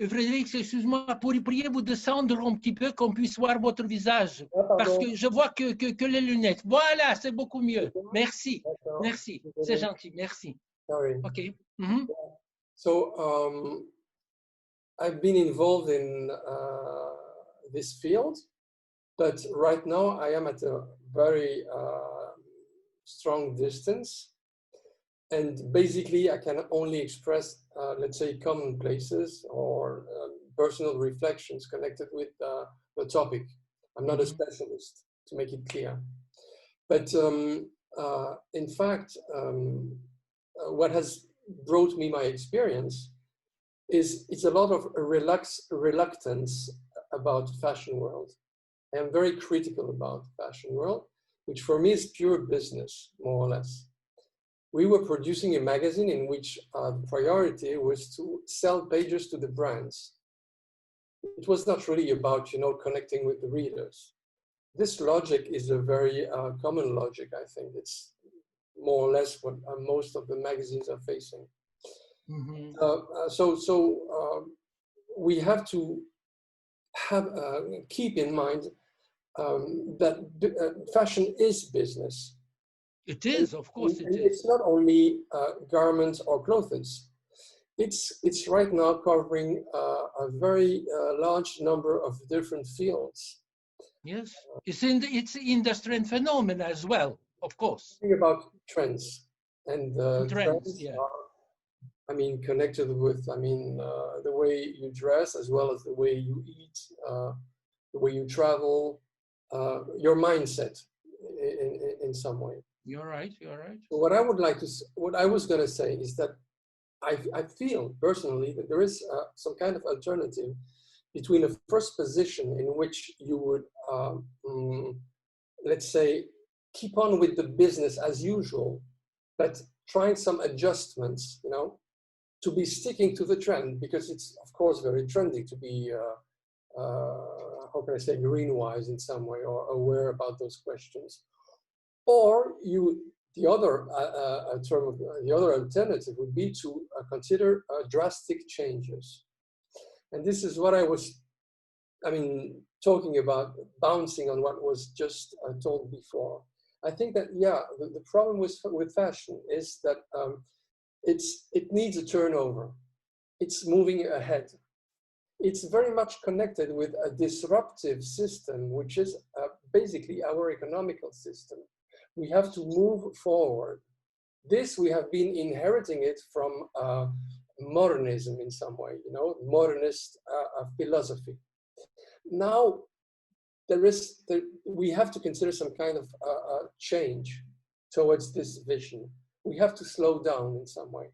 Frédéric, excuse-moi, pourriez-vous descendre un petit peu qu'on puisse voir votre visage? Parce que je vois que les lunettes. Voilà, c'est beaucoup mieux. Merci. Merci. C'est gentil. Merci. Sorry. OK. So, I've been involved in this field, but right now I am at a very strong distance. And basically, I can only express, let's say, commonplaces or personal reflections connected with the topic. I'm not a specialist, to make it clear. But in fact, what has brought me my experience is it's a lot of reluctance about fashion world. I am very critical about fashion world, which for me is pure business, more or less. We were producing a magazine in which the priority was to sell pages to the brands. It was not really about, you know, connecting with the readers. This logic is a very common logic, I think. It's more or less what most of the magazines are facing. So we have to keep in mind that fashion is business. It is, of course it is. It's not only garments or clothes. It's right now covering a very large number of different fields. Yes, it's industry and phenomena as well, of course. Think about trends, and trends yeah. are, I mean, connected with, I mean, the way you dress as well as the way you eat, the way you travel, your mindset in some way. You're right. You're right. So what I was going to say is that I feel personally that there is some kind of alternative between a first position in which you would, let's say, keep on with the business as usual, but trying some adjustments, you know, to be sticking to the trend, because it's of course very trendy to be, how can I say, green-wise in some way, or aware about those questions. Or the other alternative would be to consider drastic changes. And this is what I was, I mean, talking about, bouncing on what was just told before. I think that, yeah, the problem with fashion is that it needs a turnover. It's moving ahead. It's very much connected with a disruptive system, which is basically our economical system. We have to move forward. This, we have been inheriting it from modernism in some way, you know, modernist philosophy. Now, we have to consider some kind of change towards this vision. We have to slow down in some way.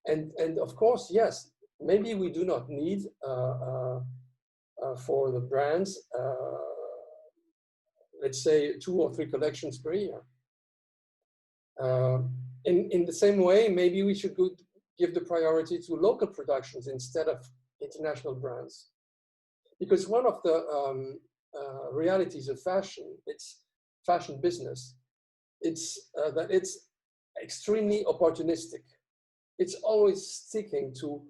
And of course, yes, maybe we do not need for the brands, let's say 2 or 3 collections per year. In the same way, maybe we should give the priority to local productions instead of international brands. Because one of the realities of fashion, it's fashion business, it's that it's extremely opportunistic. It's always sticking to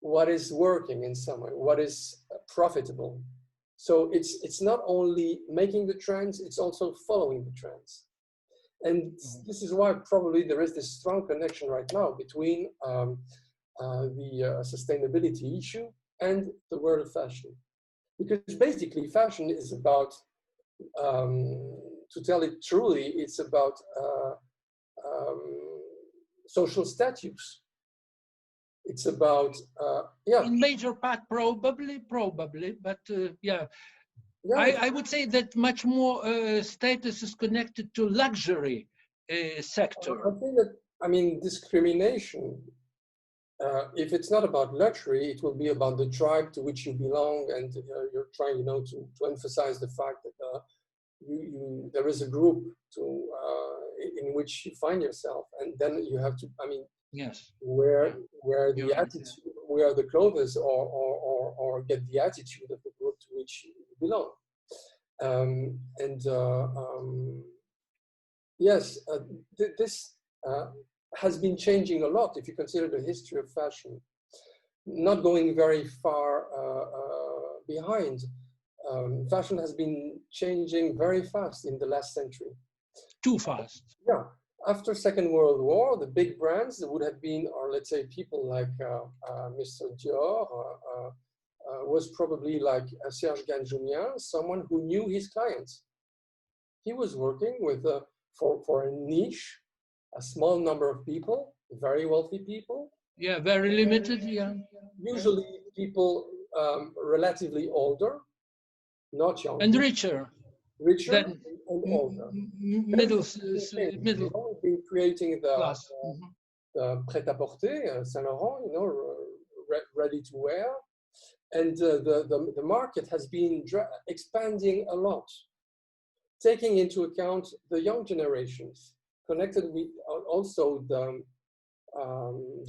what is working in some way, what is profitable. So it's not only making the trends, it's also following the trends. And this is why probably there is this strong connection right now between the sustainability issue and the world of fashion. Because basically fashion is about, to tell it truly, it's about social status. It's about, yeah. In major part, probably, but yeah. I would say that much more status is connected to luxury sector. I think that, I mean, discrimination, if it's not about luxury, it will be about the tribe to which you belong, and you're trying, you know, to emphasize the fact that there is a group in which you find yourself, and then you have to, I mean, yes, where the attitude, where the clothes or get the attitude of the group to which you belong. Yes, this has been changing a lot if you consider the history of fashion. Not going very far behind, fashion has been changing very fast in the last century. Too fast. Yeah. After Second World War, the big brands that would have been, or let's say people like Mr. Dior, was probably like Serge Gandzumian, someone who knew his clients. He was working with for a niche, a small number of people, very wealthy people. Yeah, very limited. Yeah. Usually people relatively older, not young. And richer. Richer than and older. Middle. Been creating the class. The prêt-à-porter, Saint Laurent, you know, ready to wear. And the market has been expanding a lot, taking into account the young generations, connected with also the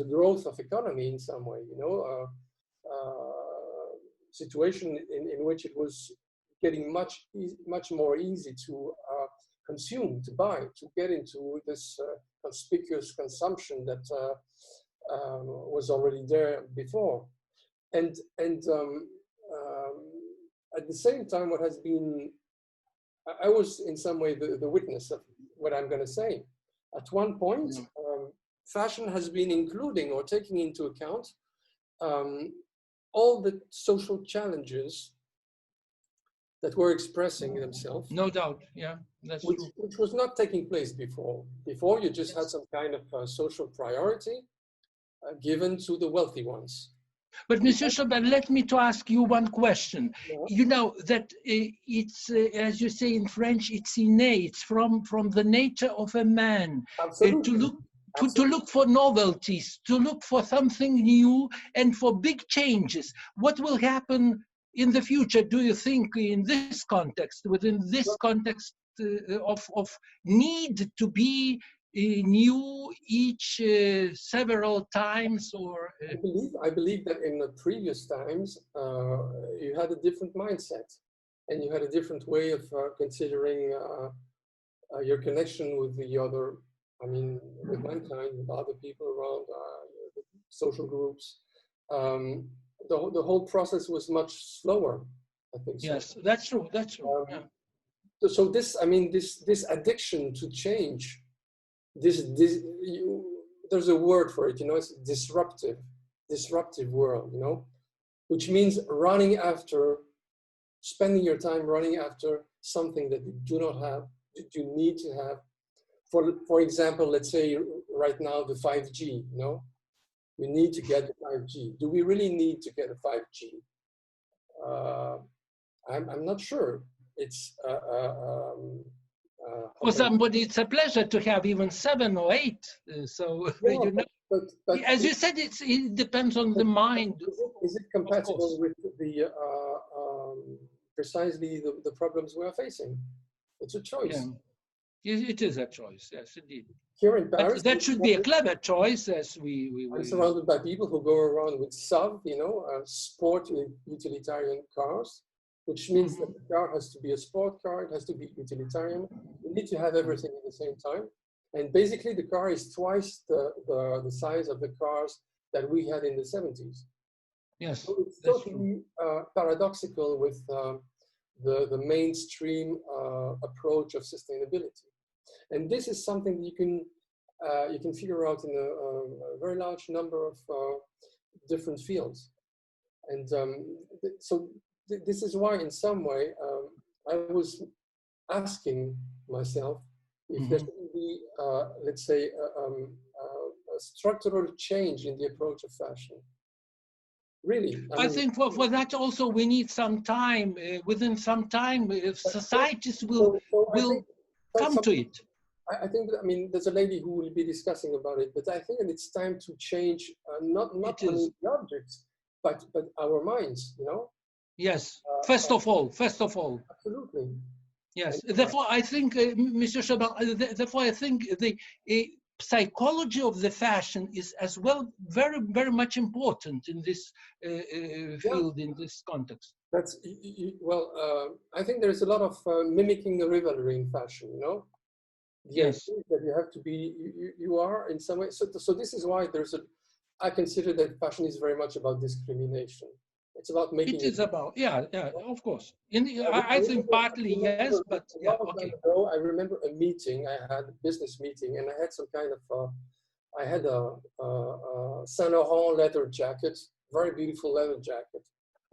growth of economy in some way, you know, situation in which it was getting much more easy to consume, to buy, to get into this conspicuous consumption that was already there before. And at the same time, what has been, I was in some way the witness of what I'm going to say. At one point, fashion has been including or taking into account all the social challenges that were expressing themselves. No doubt, yeah, that's true. Which was not taking place before. Before, you just had some kind of social priority given to the wealthy ones. But Monsieur Chaubin, let me to ask you one question. Yeah. You know that it's, as you say in French, it's innate. It's from the nature of a man to look for novelties, to look for something new and for big changes. What will happen in the future, do you think, in this context, within this context of need to be new each several times, or? I believe that in the previous times, you had a different mindset, and you had a different way of considering your connection with the other, I mean, with mankind, with other people around, social groups. The whole process was much slower, I think. Yes, so. That's true. That's true. Yeah. So this, I mean, this addiction to change, there's a word for it, you know, it's disruptive world, you know, which means spending your time running after something that you do not have, that you need to have. For example, let's say right now the 5G, you know. We need to get the 5G. Do we really need to get a 5G? I'm not sure. It's for somebody, it's a pleasure to have even 7 or 8. So yeah, you know, but as you said, it depends on the mind. Is it compatible with the precisely the problems we are facing. It's a choice. Yeah. It is a choice, yes, indeed. Here in Paris, but that should be a clever choice, as I'm surrounded by people who go around with SUV, you know, sport utilitarian cars, which means that the car has to be a sport car, it has to be utilitarian. You need to have everything at the same time. And basically the car is twice the size of the cars that we had in the 70s. Yes, so it's totally paradoxical with the mainstream approach of sustainability. And this is something that you can figure out in a very large number of different fields. And so this is why, in some way, I was asking myself if there should be, let's say, a structural change in the approach of fashion. Really, I think for that also we need some time. Within some time, societies will come to it. I think that, I mean, there's a lady who will be discussing about it, but I think that it's time to change not only the objects, but our minds, you know? Yes, first of all. Absolutely. Yes, therefore I think, Mr. Chaubin, therefore I think the psychology of the fashion is as well very, very much important in this field, in this context. That's, well, I think there's a lot of mimicking the rivalry in fashion, you know? Yes. That you have to be, you are in some way. So this is why I consider that fashion is very much about discrimination. It's about making it. It is about, yeah, of course. I think partly yes, but yeah, okay. Ago, I remember a meeting, I had a business meeting, and I had some kind of, I had a Saint Laurent leather jacket, very beautiful leather jacket.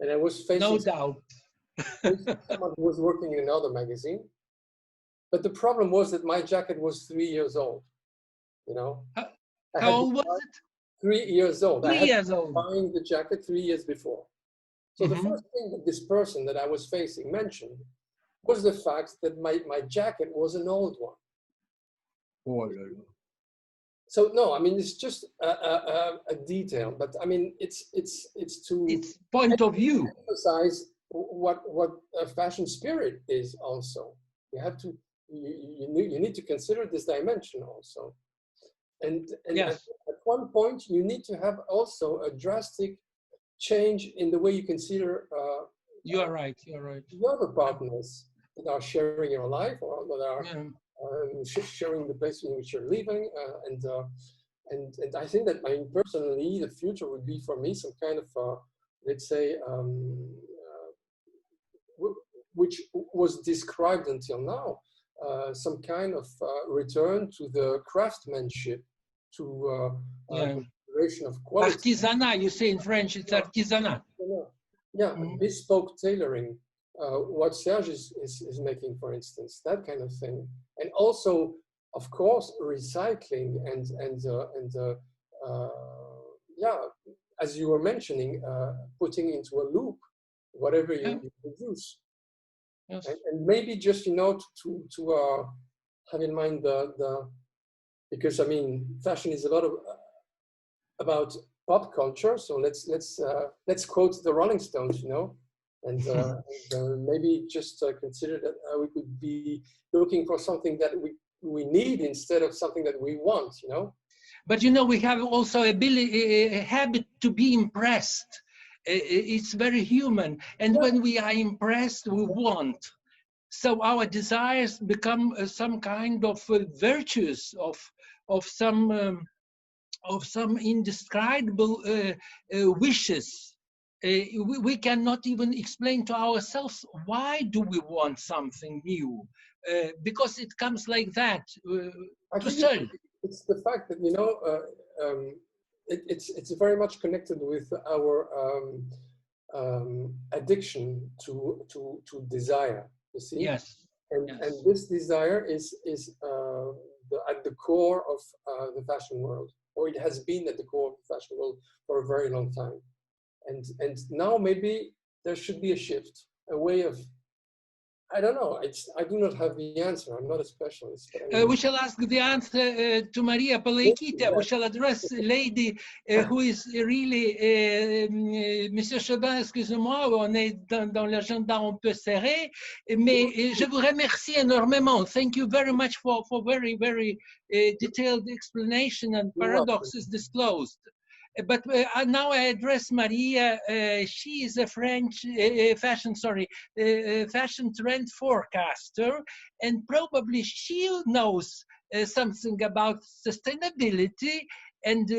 And I was facing no doubt someone who was working in another magazine. But the problem was that my jacket was 3 years old, you know. How old was it? 3 years old. 3 years old. Buying the jacket 3 years before. So the first thing that this person that I was facing mentioned was the fact that my jacket was an old one. Oh, so no, I mean, it's just a detail, but I mean, it's point of view. Emphasize what a fashion spirit is also. You have to, you need to consider this dimension also. And yes. at one point, you need to have also a drastic change in the way you consider you are right. The other partners that are sharing your life or that are sharing the place in which you're living. And I think that, I mean, personally, the future would be for me some kind of, let's say, which was described until now, some kind of return to the craftsmanship, to consideration of quality. Artisanat, you say in French, it's artisanat. Yeah, bespoke tailoring, what Serge is making, for instance, that kind of thing. And also, of course, recycling and as you were mentioning, putting into a loop whatever you produce. Yes. And maybe just, you know, to have in mind because I mean, fashion is a lot of about pop culture. So let's quote the Rolling Stones, you know, and maybe just consider that we could be looking for something that we need instead of something that we want, you know. But you know, we have also a habit to be impressed. It's very human, and when we are impressed, we want. So our desires become some kind of virtues of some indescribable wishes. We cannot even explain to ourselves why do we want something new, because it comes like that to serve. It's the fact that, you know, it's very much connected with our addiction to desire. You see? Yes. And this desire is at the core of the fashion world, or it has been at the core of the fashion world for a very long time. And now maybe there should be a shift, a way of I don't know. I do not have the answer. I'm not a specialist. But I mean, we shall ask the answer to Marija Palaikyte. Yeah. We shall address a lady who is really, Monsieur Chaubin, excusez-moi, on est dans l'agenda un peu serré, mais je vous remercie énormément. Thank you very much for very, very detailed explanation and paradoxes disclosed. But now I address Maria. She is a French fashion trend forecaster, and probably she knows something about sustainability and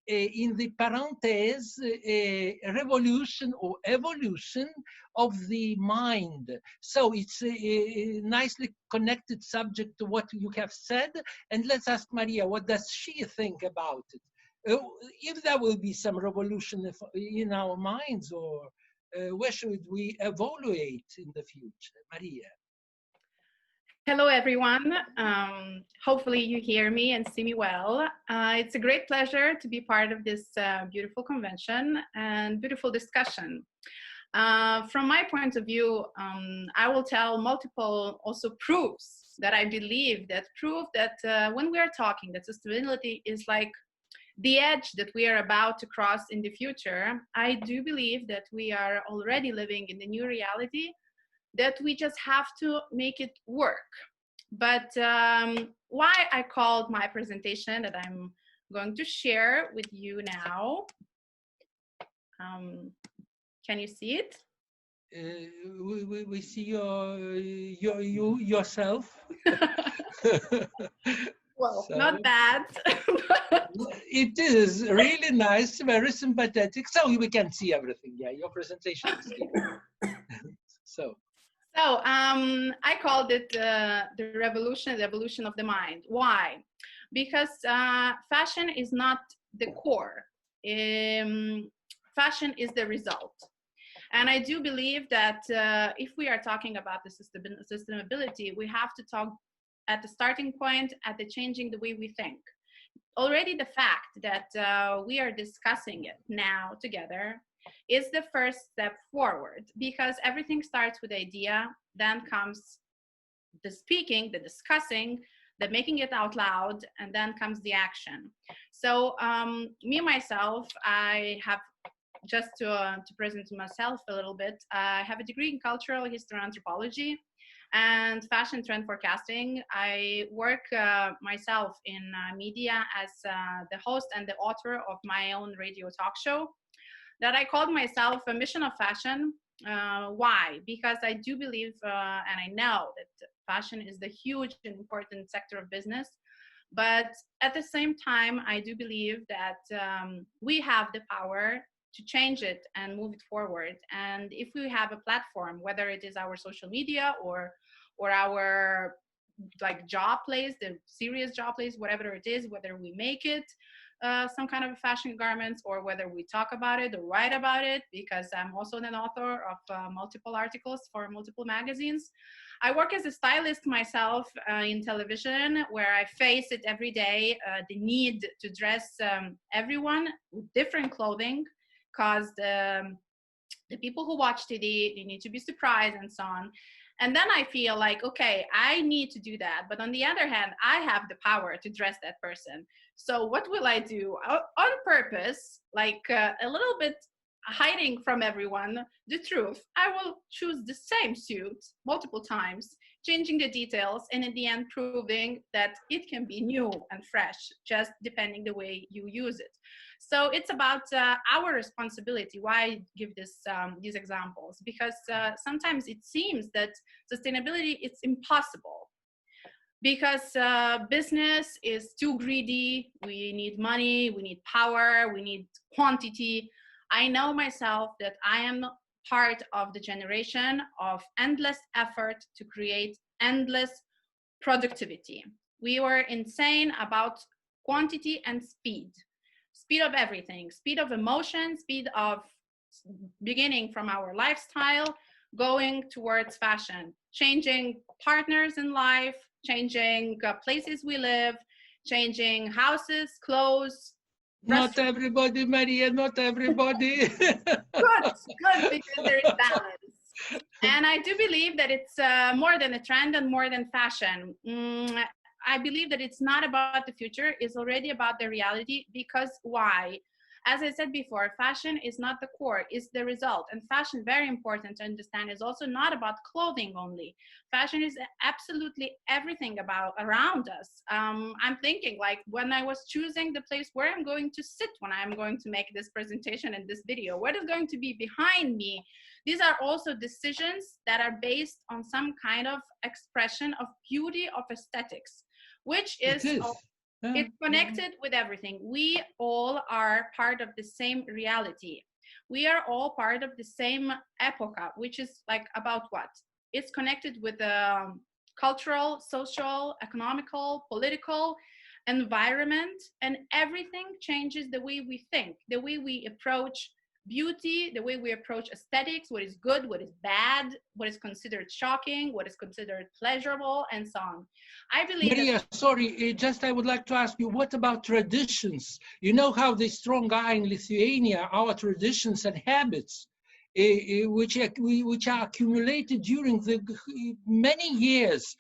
in the parenthèse, revolution or evolution of the mind. So it's a nicely connected subject to what you have said. And let's ask Maria, what does she think about it? If there will be some revolution in our minds, or where should we evaluate in the future? Maria. Hello, everyone. Hopefully you hear me and see me well. It's a great pleasure to be part of this beautiful convention and beautiful discussion. From my point of view, I will tell multiple also proofs that I believe that prove that when we are talking that sustainability is like the edge that we are about to cross in the future, I do believe that we are already living in the new reality, that we just have to make it work. But why I called my presentation that I'm going to share with you now, can you see it? We see yourself. Well, so, not bad. It is really nice, very sympathetic. So we can see everything. Yeah, your presentation is here. So I called it the evolution of the mind. Why? Because fashion is not the core. Fashion is the result. And I do believe that if we are talking about the sustainability, we have to talk at the starting point, at the changing the way we think. Already the fact that we are discussing it now together is the first step forward, because everything starts with the idea, then comes the speaking, the discussing, the making it out loud, and then comes the action. So me, myself, I have, just to present myself a little bit, I have a degree in cultural history and anthropology and fashion trend forecasting. I work myself in media as the host and the author of my own radio talk show that I called myself a mission of fashion. Why? Because I do believe and I know that fashion is the huge and important sector of business. But at the same time, I do believe that we have the power to change it and move it forward. And if we have a platform, whether it is our social media or our like job place, the serious job place, whatever it is, whether we make it some kind of fashion garments, or whether we talk about it or write about it, because I'm also an author of multiple articles for multiple magazines. I work as a stylist myself in television, where I face it every day, the need to dress everyone with different clothing, because the people who watch TV, they need to be surprised and so on. And then I feel like, okay, I need to do that. But on the other hand, I have the power to dress that person. So what will I do? On purpose, like a little bit hiding from everyone the truth, I will choose the same suit multiple times, changing the details, and in the end proving that it can be new and fresh, just depending the way you use it. So it's about our responsibility. Why I give these examples? Because sometimes it seems that sustainability is impossible, because business is too greedy. We need money, we need power, we need quantity. I know myself that I am part of the generation of endless effort to create endless productivity. We were insane about quantity and speed. Speed of everything, speed of emotion, speed of beginning from our lifestyle, going towards fashion, changing partners in life, changing places we live, changing houses, clothes. Not everybody, Maria, not everybody. Good, because there is balance. And I do believe that it's more than a trend and more than fashion. I believe that it's not about the future, it's already about the reality. Because why? As I said before, fashion is not the core, it's the result. And fashion, very important to understand, is also not about clothing only. Fashion is absolutely everything around us. I'm thinking, like, when I was choosing the place where I'm going to sit when I'm going to make this presentation and this video, what is going to be behind me, these are also decisions that are based on some kind of expression of beauty, of aesthetics, which is it's connected with everything. We all are part of the same reality. We are all part of the same epocha, which is like about what? It's connected with the cultural, social, economical, political environment, and everything changes the way we think, the way we approach beauty, the way we approach aesthetics, what is good, what is bad, what is considered shocking, what is considered pleasurable, and so on. I believe Marija, sorry, just I would like to ask you, what about traditions? You know how they strong are in Lithuania, our traditions and habits, which are accumulated during the many years.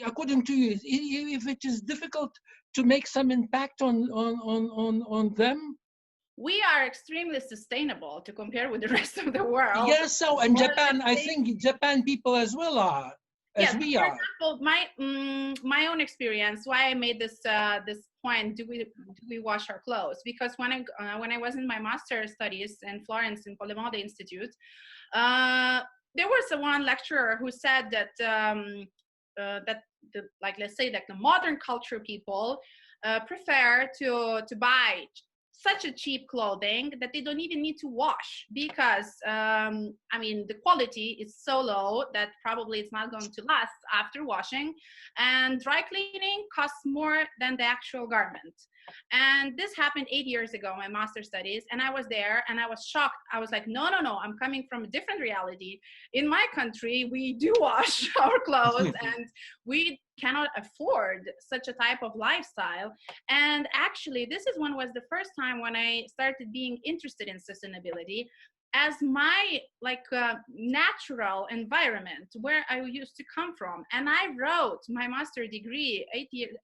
According to you, if it is difficult to make some impact on them? We are extremely sustainable to compare with the rest of the world. Yes, so and Japan, I think Japan people as well are, as we are. For example, my own experience, why I made this this point, do we wash our clothes? Because when I was in my master's studies in Florence in Polimode Institute, there was one lecturer who said that let's say that the modern culture people prefer to buy such a cheap clothing that they don't even need to wash, because I mean, the quality is so low that probably it's not going to last after washing, and dry cleaning costs more than the actual garment. And this happened 8 years ago, my master's studies, and I was there and I was shocked. I was like, no, I'm coming from a different reality. In my country, we do wash our clothes and we cannot afford such a type of lifestyle. And actually, this is was the first time when I started being interested in sustainability as my natural environment where I used to come from. And I wrote my master's degree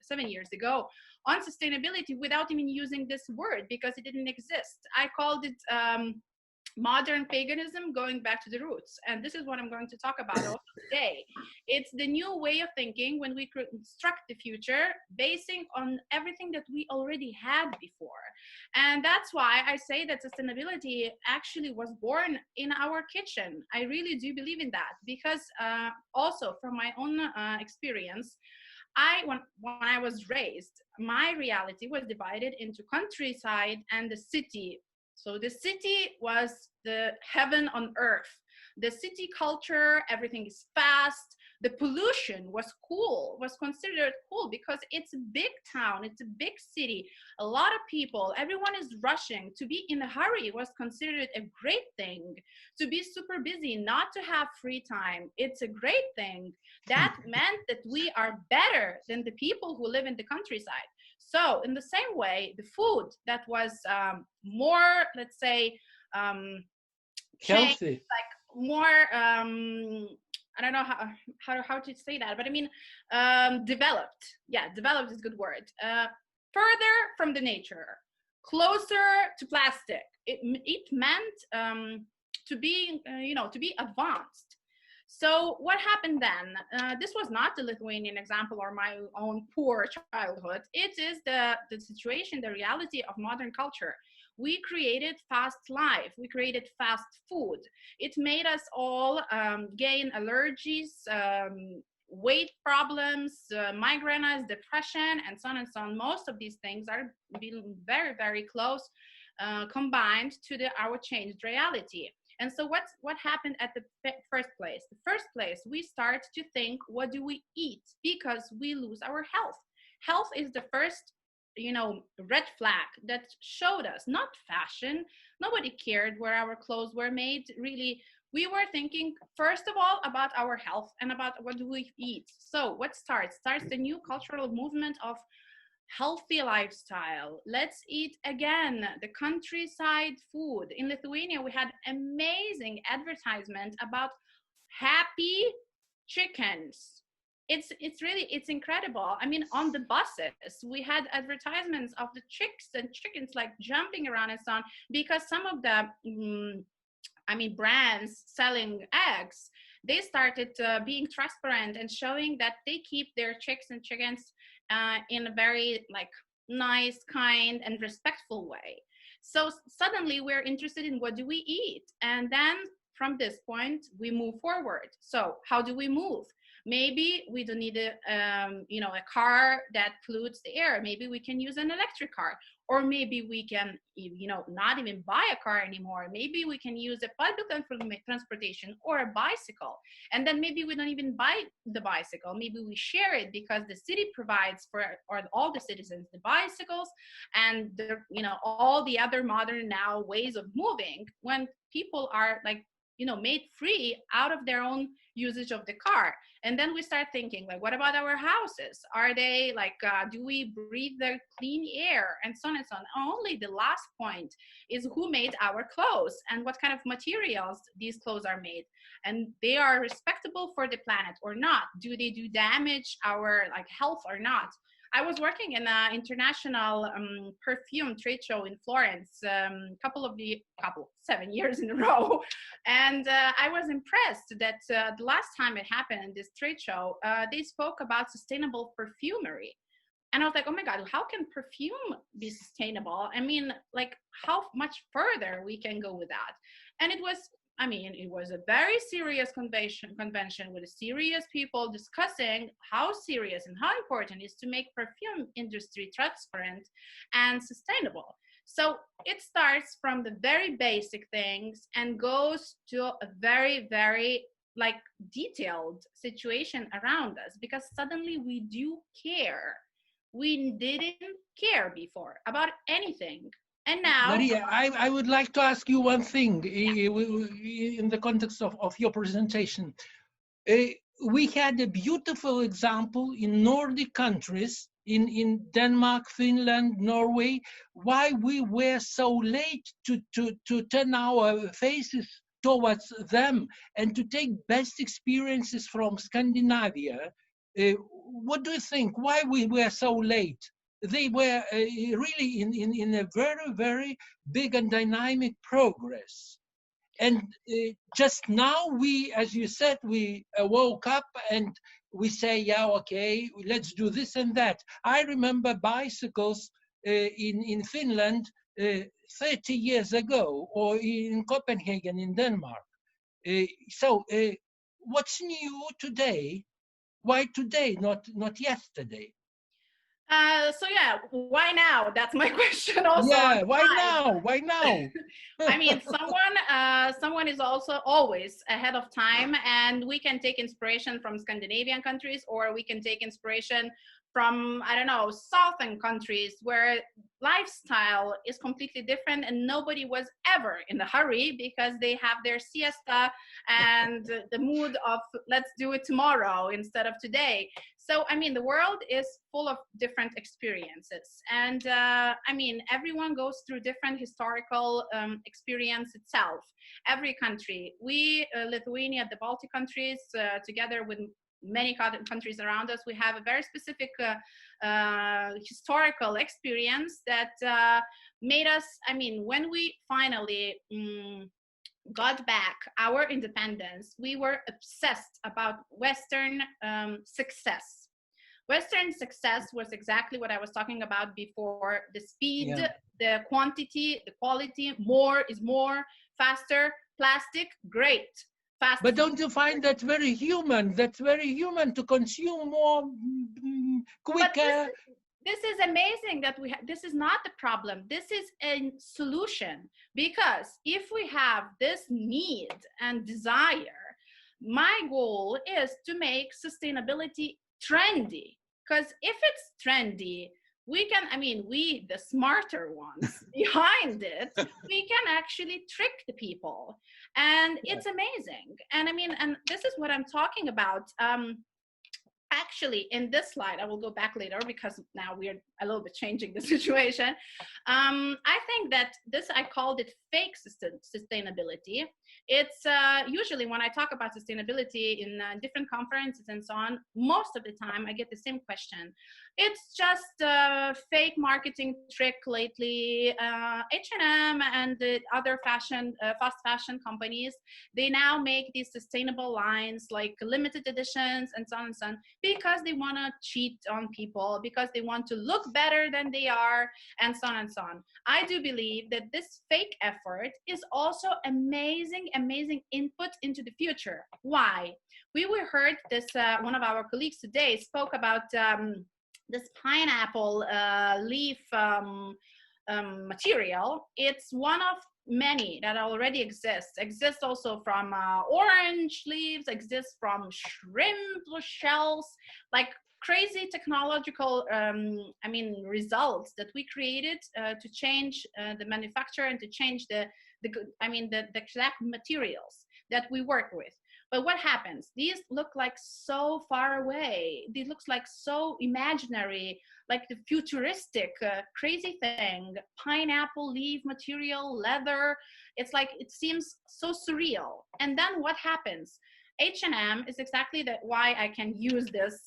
7 years ago on sustainability without even using this word, because it didn't exist. I called it modern paganism, going back to the roots. And this is what I'm going to talk about also today. It's the new way of thinking when we construct the future, basing on everything that we already had before. And that's why I say that sustainability actually was born in our kitchen. I really do believe in that, because also from my own experience, when I was raised, my reality was divided into countryside and the city. So the city was the heaven on earth. The city culture, everything is fast. The pollution was cool, was considered cool, because it's a big town, it's a big city, a lot of people, everyone is rushing. To be in a hurry was considered a great thing. To be super busy, not to have free time, it's a great thing. That meant that we are better than the people who live in the countryside. So in the same way, the food that was more, let's say, healthy, like more, I don't know how to say that, but I mean, developed. Yeah, developed is a good word. Further from the nature, closer to plastic. It meant to be, to be advanced. So what happened then? This was not the Lithuanian example or my own poor childhood. It is the situation, the reality of modern culture. We created fast life. We created fast food. It made us all gain allergies, weight problems, migraines, depression, and so on and so on. Most of these things are being very, very close combined to our changed reality. And so what happened at the first place? The first place, we start to think, what do we eat? Because we lose our health. Health is the first, red flag that showed us, not fashion. Nobody cared where our clothes were made. Really, we were thinking, first of all, about our health and about what do we eat. So what starts? Starts the new cultural movement of healthy lifestyle. Let's eat again the countryside food. In Lithuania, we had amazing advertisement about happy chickens. It's incredible. I mean, on the buses, we had advertisements of the chicks and chickens like jumping around and so on, because some of the brands selling eggs, they started being transparent and showing that they keep their chicks and chickens in a very like nice, kind, and respectful way. So suddenly we're interested in what do we eat, and then from this point we move forward. So how do we move? Maybe we don't need a car that pollutes the air. Maybe we can use an electric car, or maybe we can, not even buy a car anymore. Maybe we can use a public transportation or a bicycle. And then maybe we don't even buy the bicycle. Maybe we share it because the city provides for all the citizens the bicycles and all the other modern now ways of moving, when people are like, made free out of their own usage of the car. And then we start thinking, like, what about our houses? Are they like, do we breathe the clean air, and so on and so on? Only the last point is who made our clothes and what kind of materials these clothes are made, and they are respectable for the planet or not. Do they do damage our like health or not? I was working in an international perfume trade show in Florence, 7 years in a row. And I was impressed that the last time it happened, this trade show, they spoke about sustainable perfumery. And I was like, oh my God, how can perfume be sustainable? I mean, like, how much further we can go with that? And it was a very serious convention with serious people discussing how serious and how important it is to make perfume industry transparent and sustainable. So it starts from the very basic things and goes to a very, very like detailed situation around us, because suddenly we do care. We didn't care before about anything. And now, Marija, I would like to ask you one thing in the context of your presentation. We had a beautiful example in Nordic countries, in Denmark, Finland, Norway, why we were so late to turn our faces towards them and to take best experiences from Scandinavia. What do you think? Why we were so late? They were really in a very, very big and dynamic progress. And just now we, as you said, we woke up and we say, yeah, okay, let's do this and that. I remember bicycles in Finland 30 years ago, or in Copenhagen in Denmark. So what's new today? Why today, not yesterday? So yeah, why now? That's my question also. Yeah, why now? Why now? I mean, someone is also always ahead of time, and we can take inspiration from Scandinavian countries, or we can take inspiration from, I don't know, southern countries where lifestyle is completely different and nobody was ever in a hurry because they have their siesta and the mood of let's do it tomorrow instead of today. So, I mean, the world is full of different experiences. And I mean, everyone goes through different historical experience itself. Every country, Lithuania, the Baltic countries, together with many countries around us, we have a very specific historical experience that made us, I mean, when we finally got back our independence, we were obsessed about Western success. Western success was exactly what I was talking about before: the speed, the quantity, the quality, more is more, faster, plastic, great. Fast. But don't you find that very human? That's very human to consume more quicker. This is amazing that this is not the problem. This is a solution, because if we have this need and desire, my goal is to make sustainability trendy. Because if it's trendy, we can, I mean, we, the smarter ones behind it, we can actually trick the people. And it's amazing. And I mean, and this is what I'm talking about. Actually, in this slide, I will go back later because now we're a little bit changing the situation. I think that this, I called it fake sustainability. It's usually when I talk about sustainability in different conferences and so on, most of the time I get the same question. It's just a fake marketing trick lately. H&M and the other fashion, fast fashion companies, they now make these sustainable lines like limited editions and so on and so on, because they want to cheat on people, because they want to look better than they are, and so on and so on. I do believe that this fake effort is also amazing input into the future. Why? We heard this, one of our colleagues today spoke about this pineapple leaf material. It's one of many that already exists also from orange leaves, exists from shrimp shells, like crazy technological results that we created to change the manufacture and to change the exact materials that we work with. But what happens? These look like so far away. They look like so imaginary, like the futuristic, crazy thing, pineapple leaf material, leather. It's like, it seems so surreal. And then what happens? H&M is exactly why I can use this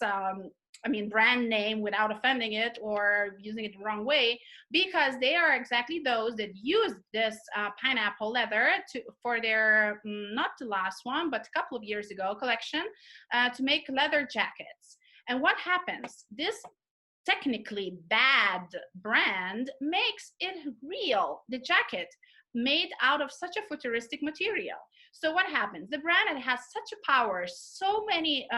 brand name without offending it or using it the wrong way, because they are exactly those that use this pineapple leather for their, not the last one, but a couple of years ago collection, to make leather jackets. And what happens? This technically bad brand makes it real, the jacket made out of such a futuristic material. So what happens? The brand, it has such a power, so many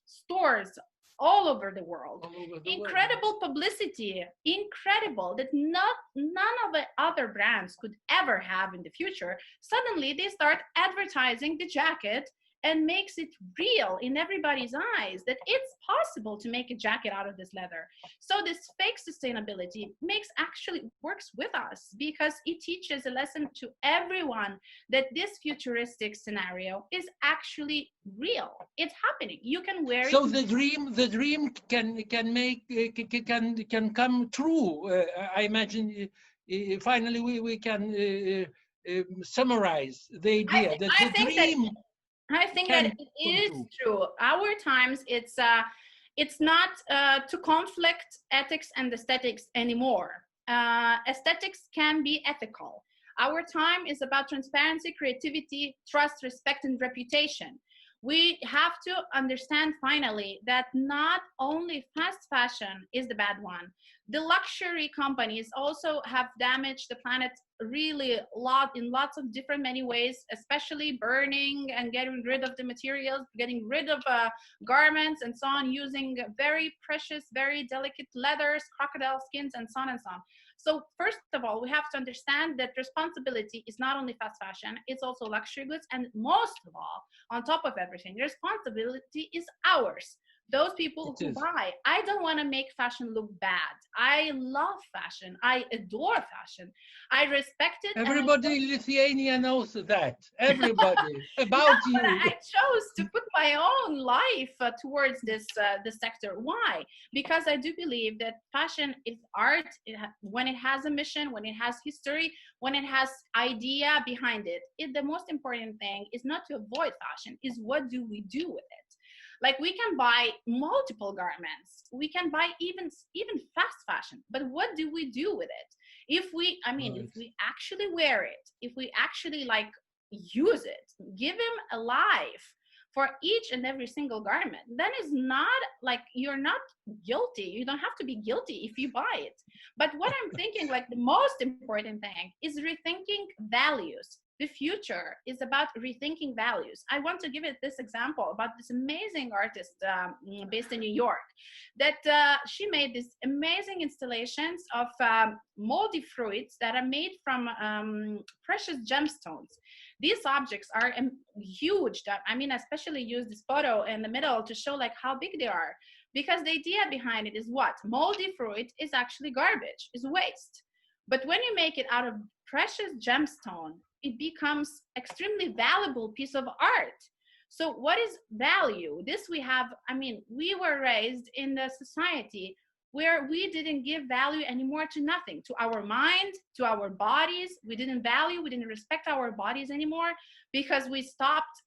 stores all over the world, incredible publicity, incredible, that none of the other brands could ever have in the future. Suddenly they start advertising the jacket and makes it real in everybody's eyes that it's possible to make a jacket out of this leather. So this fake sustainability works with us, because it teaches a lesson to everyone that this futuristic scenario is actually real. It's happening. You can wear it. So the dream can come true. I imagine finally we can summarize the idea that the dream. I think that it is true. Our times, it's not to conflict ethics and aesthetics anymore. Aesthetics can be ethical. Our time is about transparency, creativity, trust, respect, and reputation. We have to understand finally that not only fast fashion is the bad one. The luxury companies also have damaged the planet really in lots of different many ways, especially burning and getting rid of the materials, getting rid of garments and so on, using very precious, very delicate leathers, crocodile skins, and so on and so on. So first of all, we have to understand that responsibility is not only fast fashion, it's also luxury goods. And most of all, on top of everything, the responsibility is ours. Those people who buy. I don't want to make fashion look bad. I love fashion. I adore fashion. I respect it. Everybody in Lithuania knows that. Everybody about you. I chose to put my own life towards this sector. Why? Because I do believe that fashion is art. When it has a mission, when it has history, when it has idea behind it, the most important thing is not to avoid fashion, is what do we do with it? Like, we can buy multiple garments, we can buy even fast fashion, but what do we do with it? If we actually wear it, if we actually use it, give him a life for each and every single garment, then it's not you're not guilty. You don't have to be guilty if you buy it. But what I'm thinking, the most important thing is rethinking values. The future is about rethinking values. I want to give it this example about this amazing artist based in New York, that she made these amazing installations of moldy fruits that are made from precious gemstones. These objects are huge. I especially use this photo in the middle to show how big they are, because the idea behind it is what? Moldy fruit is actually garbage, is waste. But when you make it out of precious gemstone, it becomes extremely valuable piece of art. So what is value? This we have, I mean, we were raised in the society where we didn't give value anymore to nothing, to our mind, to our bodies. We didn't respect our bodies anymore because we stopped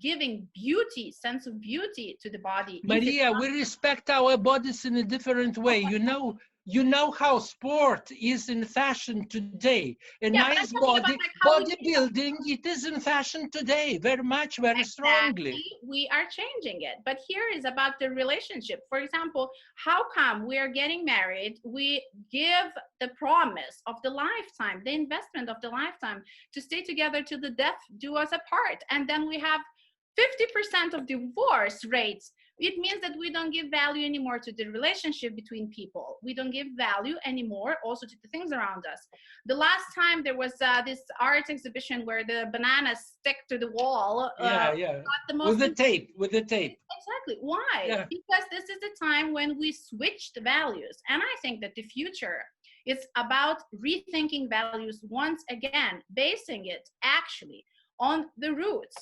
giving beauty, sense of beauty to the body. Maria, we respect our bodies in a different way. You know how sport is in fashion today. A nice body, bodybuilding, it is in fashion today, very much, very strongly. We are changing it. But here is about the relationship. For example, how come we are getting married? We give the promise of the lifetime, the investment of the lifetime to stay together till the death do us apart. And then we have 50% of divorce rates. It means that we don't give value anymore to the relationship between people. We don't give value anymore also to the things around us. The last time there was this art exhibition where the bananas stick to the wall. With the tape. Exactly. Why? Yeah. Because this is the time when we switch the values. And I think that the future is about rethinking values once again, basing it actually on the roots.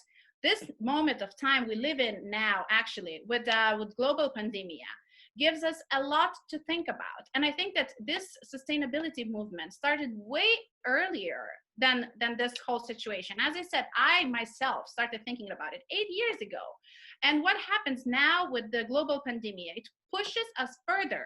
This moment of time we live in now, actually, with global pandemic, gives us a lot to think about. And I think that this sustainability movement started way earlier than this whole situation. As I said, I myself started thinking about it 8 years ago. And what happens now with the global pandemic, it pushes us further.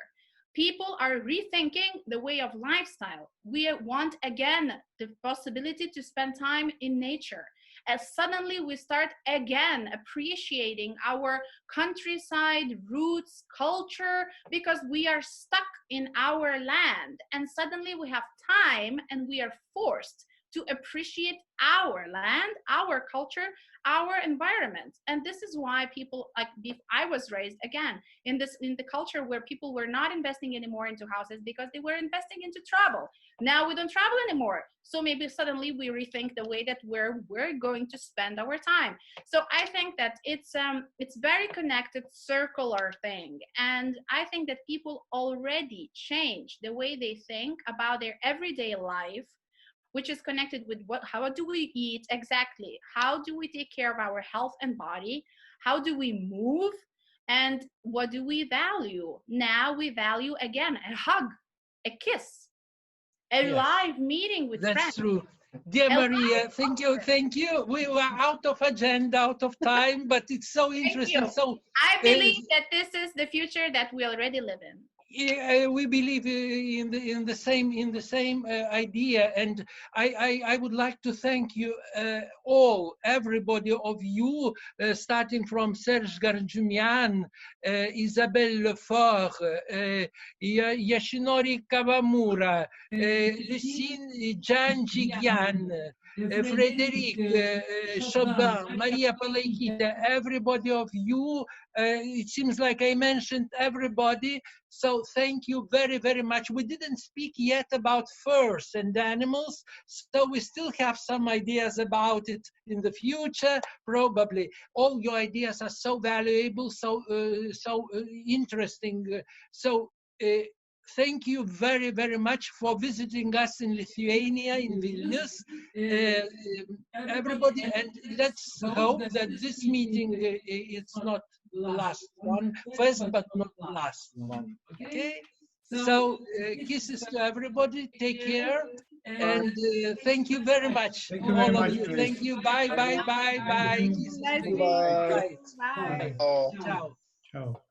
People are rethinking the way of lifestyle. We want, again, the possibility to spend time in nature. As suddenly we start again appreciating our countryside, roots, culture, because we are stuck in our land. And suddenly we have time and we are forced to appreciate our land, our culture, our environment. And this is why people, like I was raised again in the culture where people were not investing anymore into houses because they were investing into travel. Now we don't travel anymore. So maybe suddenly we rethink the way that we're going to spend our time. So I think that it's very connected, circular thing. And I think that people already change the way they think about their everyday life, which is connected with how do we eat exactly? How do we take care of our health and body? How do we move? And what do we value? Now we value, again, a hug, a kiss, a live meeting with friends. That's true. Dear Maria, thank you. We were out of agenda, out of time, but it's so interesting. So I believe that this is the future that we already live in. We believe in the same idea, and I would like to thank you everybody of you, starting from Serge Gandzumian, Isabelle Lefort, Yoshinori Kawamura, Lucine Janjigian, Frederic Chaubin, Marija Palaikyte, everybody of you. It seems like I mentioned everybody. So thank you very, very much. We didn't speak yet about furs and animals, so we still have some ideas about it in the future, probably. All your ideas are so valuable, so interesting. Thank you very, very much for visiting us in Lithuania, in Vilnius, everybody. And let's hope that this meeting is not the last one, first but not the last one. Okay? So kisses to everybody. Take care. And thank you very much. Thank you very much. Thank you. Bye, bye, bye, bye. Kisses. Bye. Bye. Bye. Ciao. Ciao.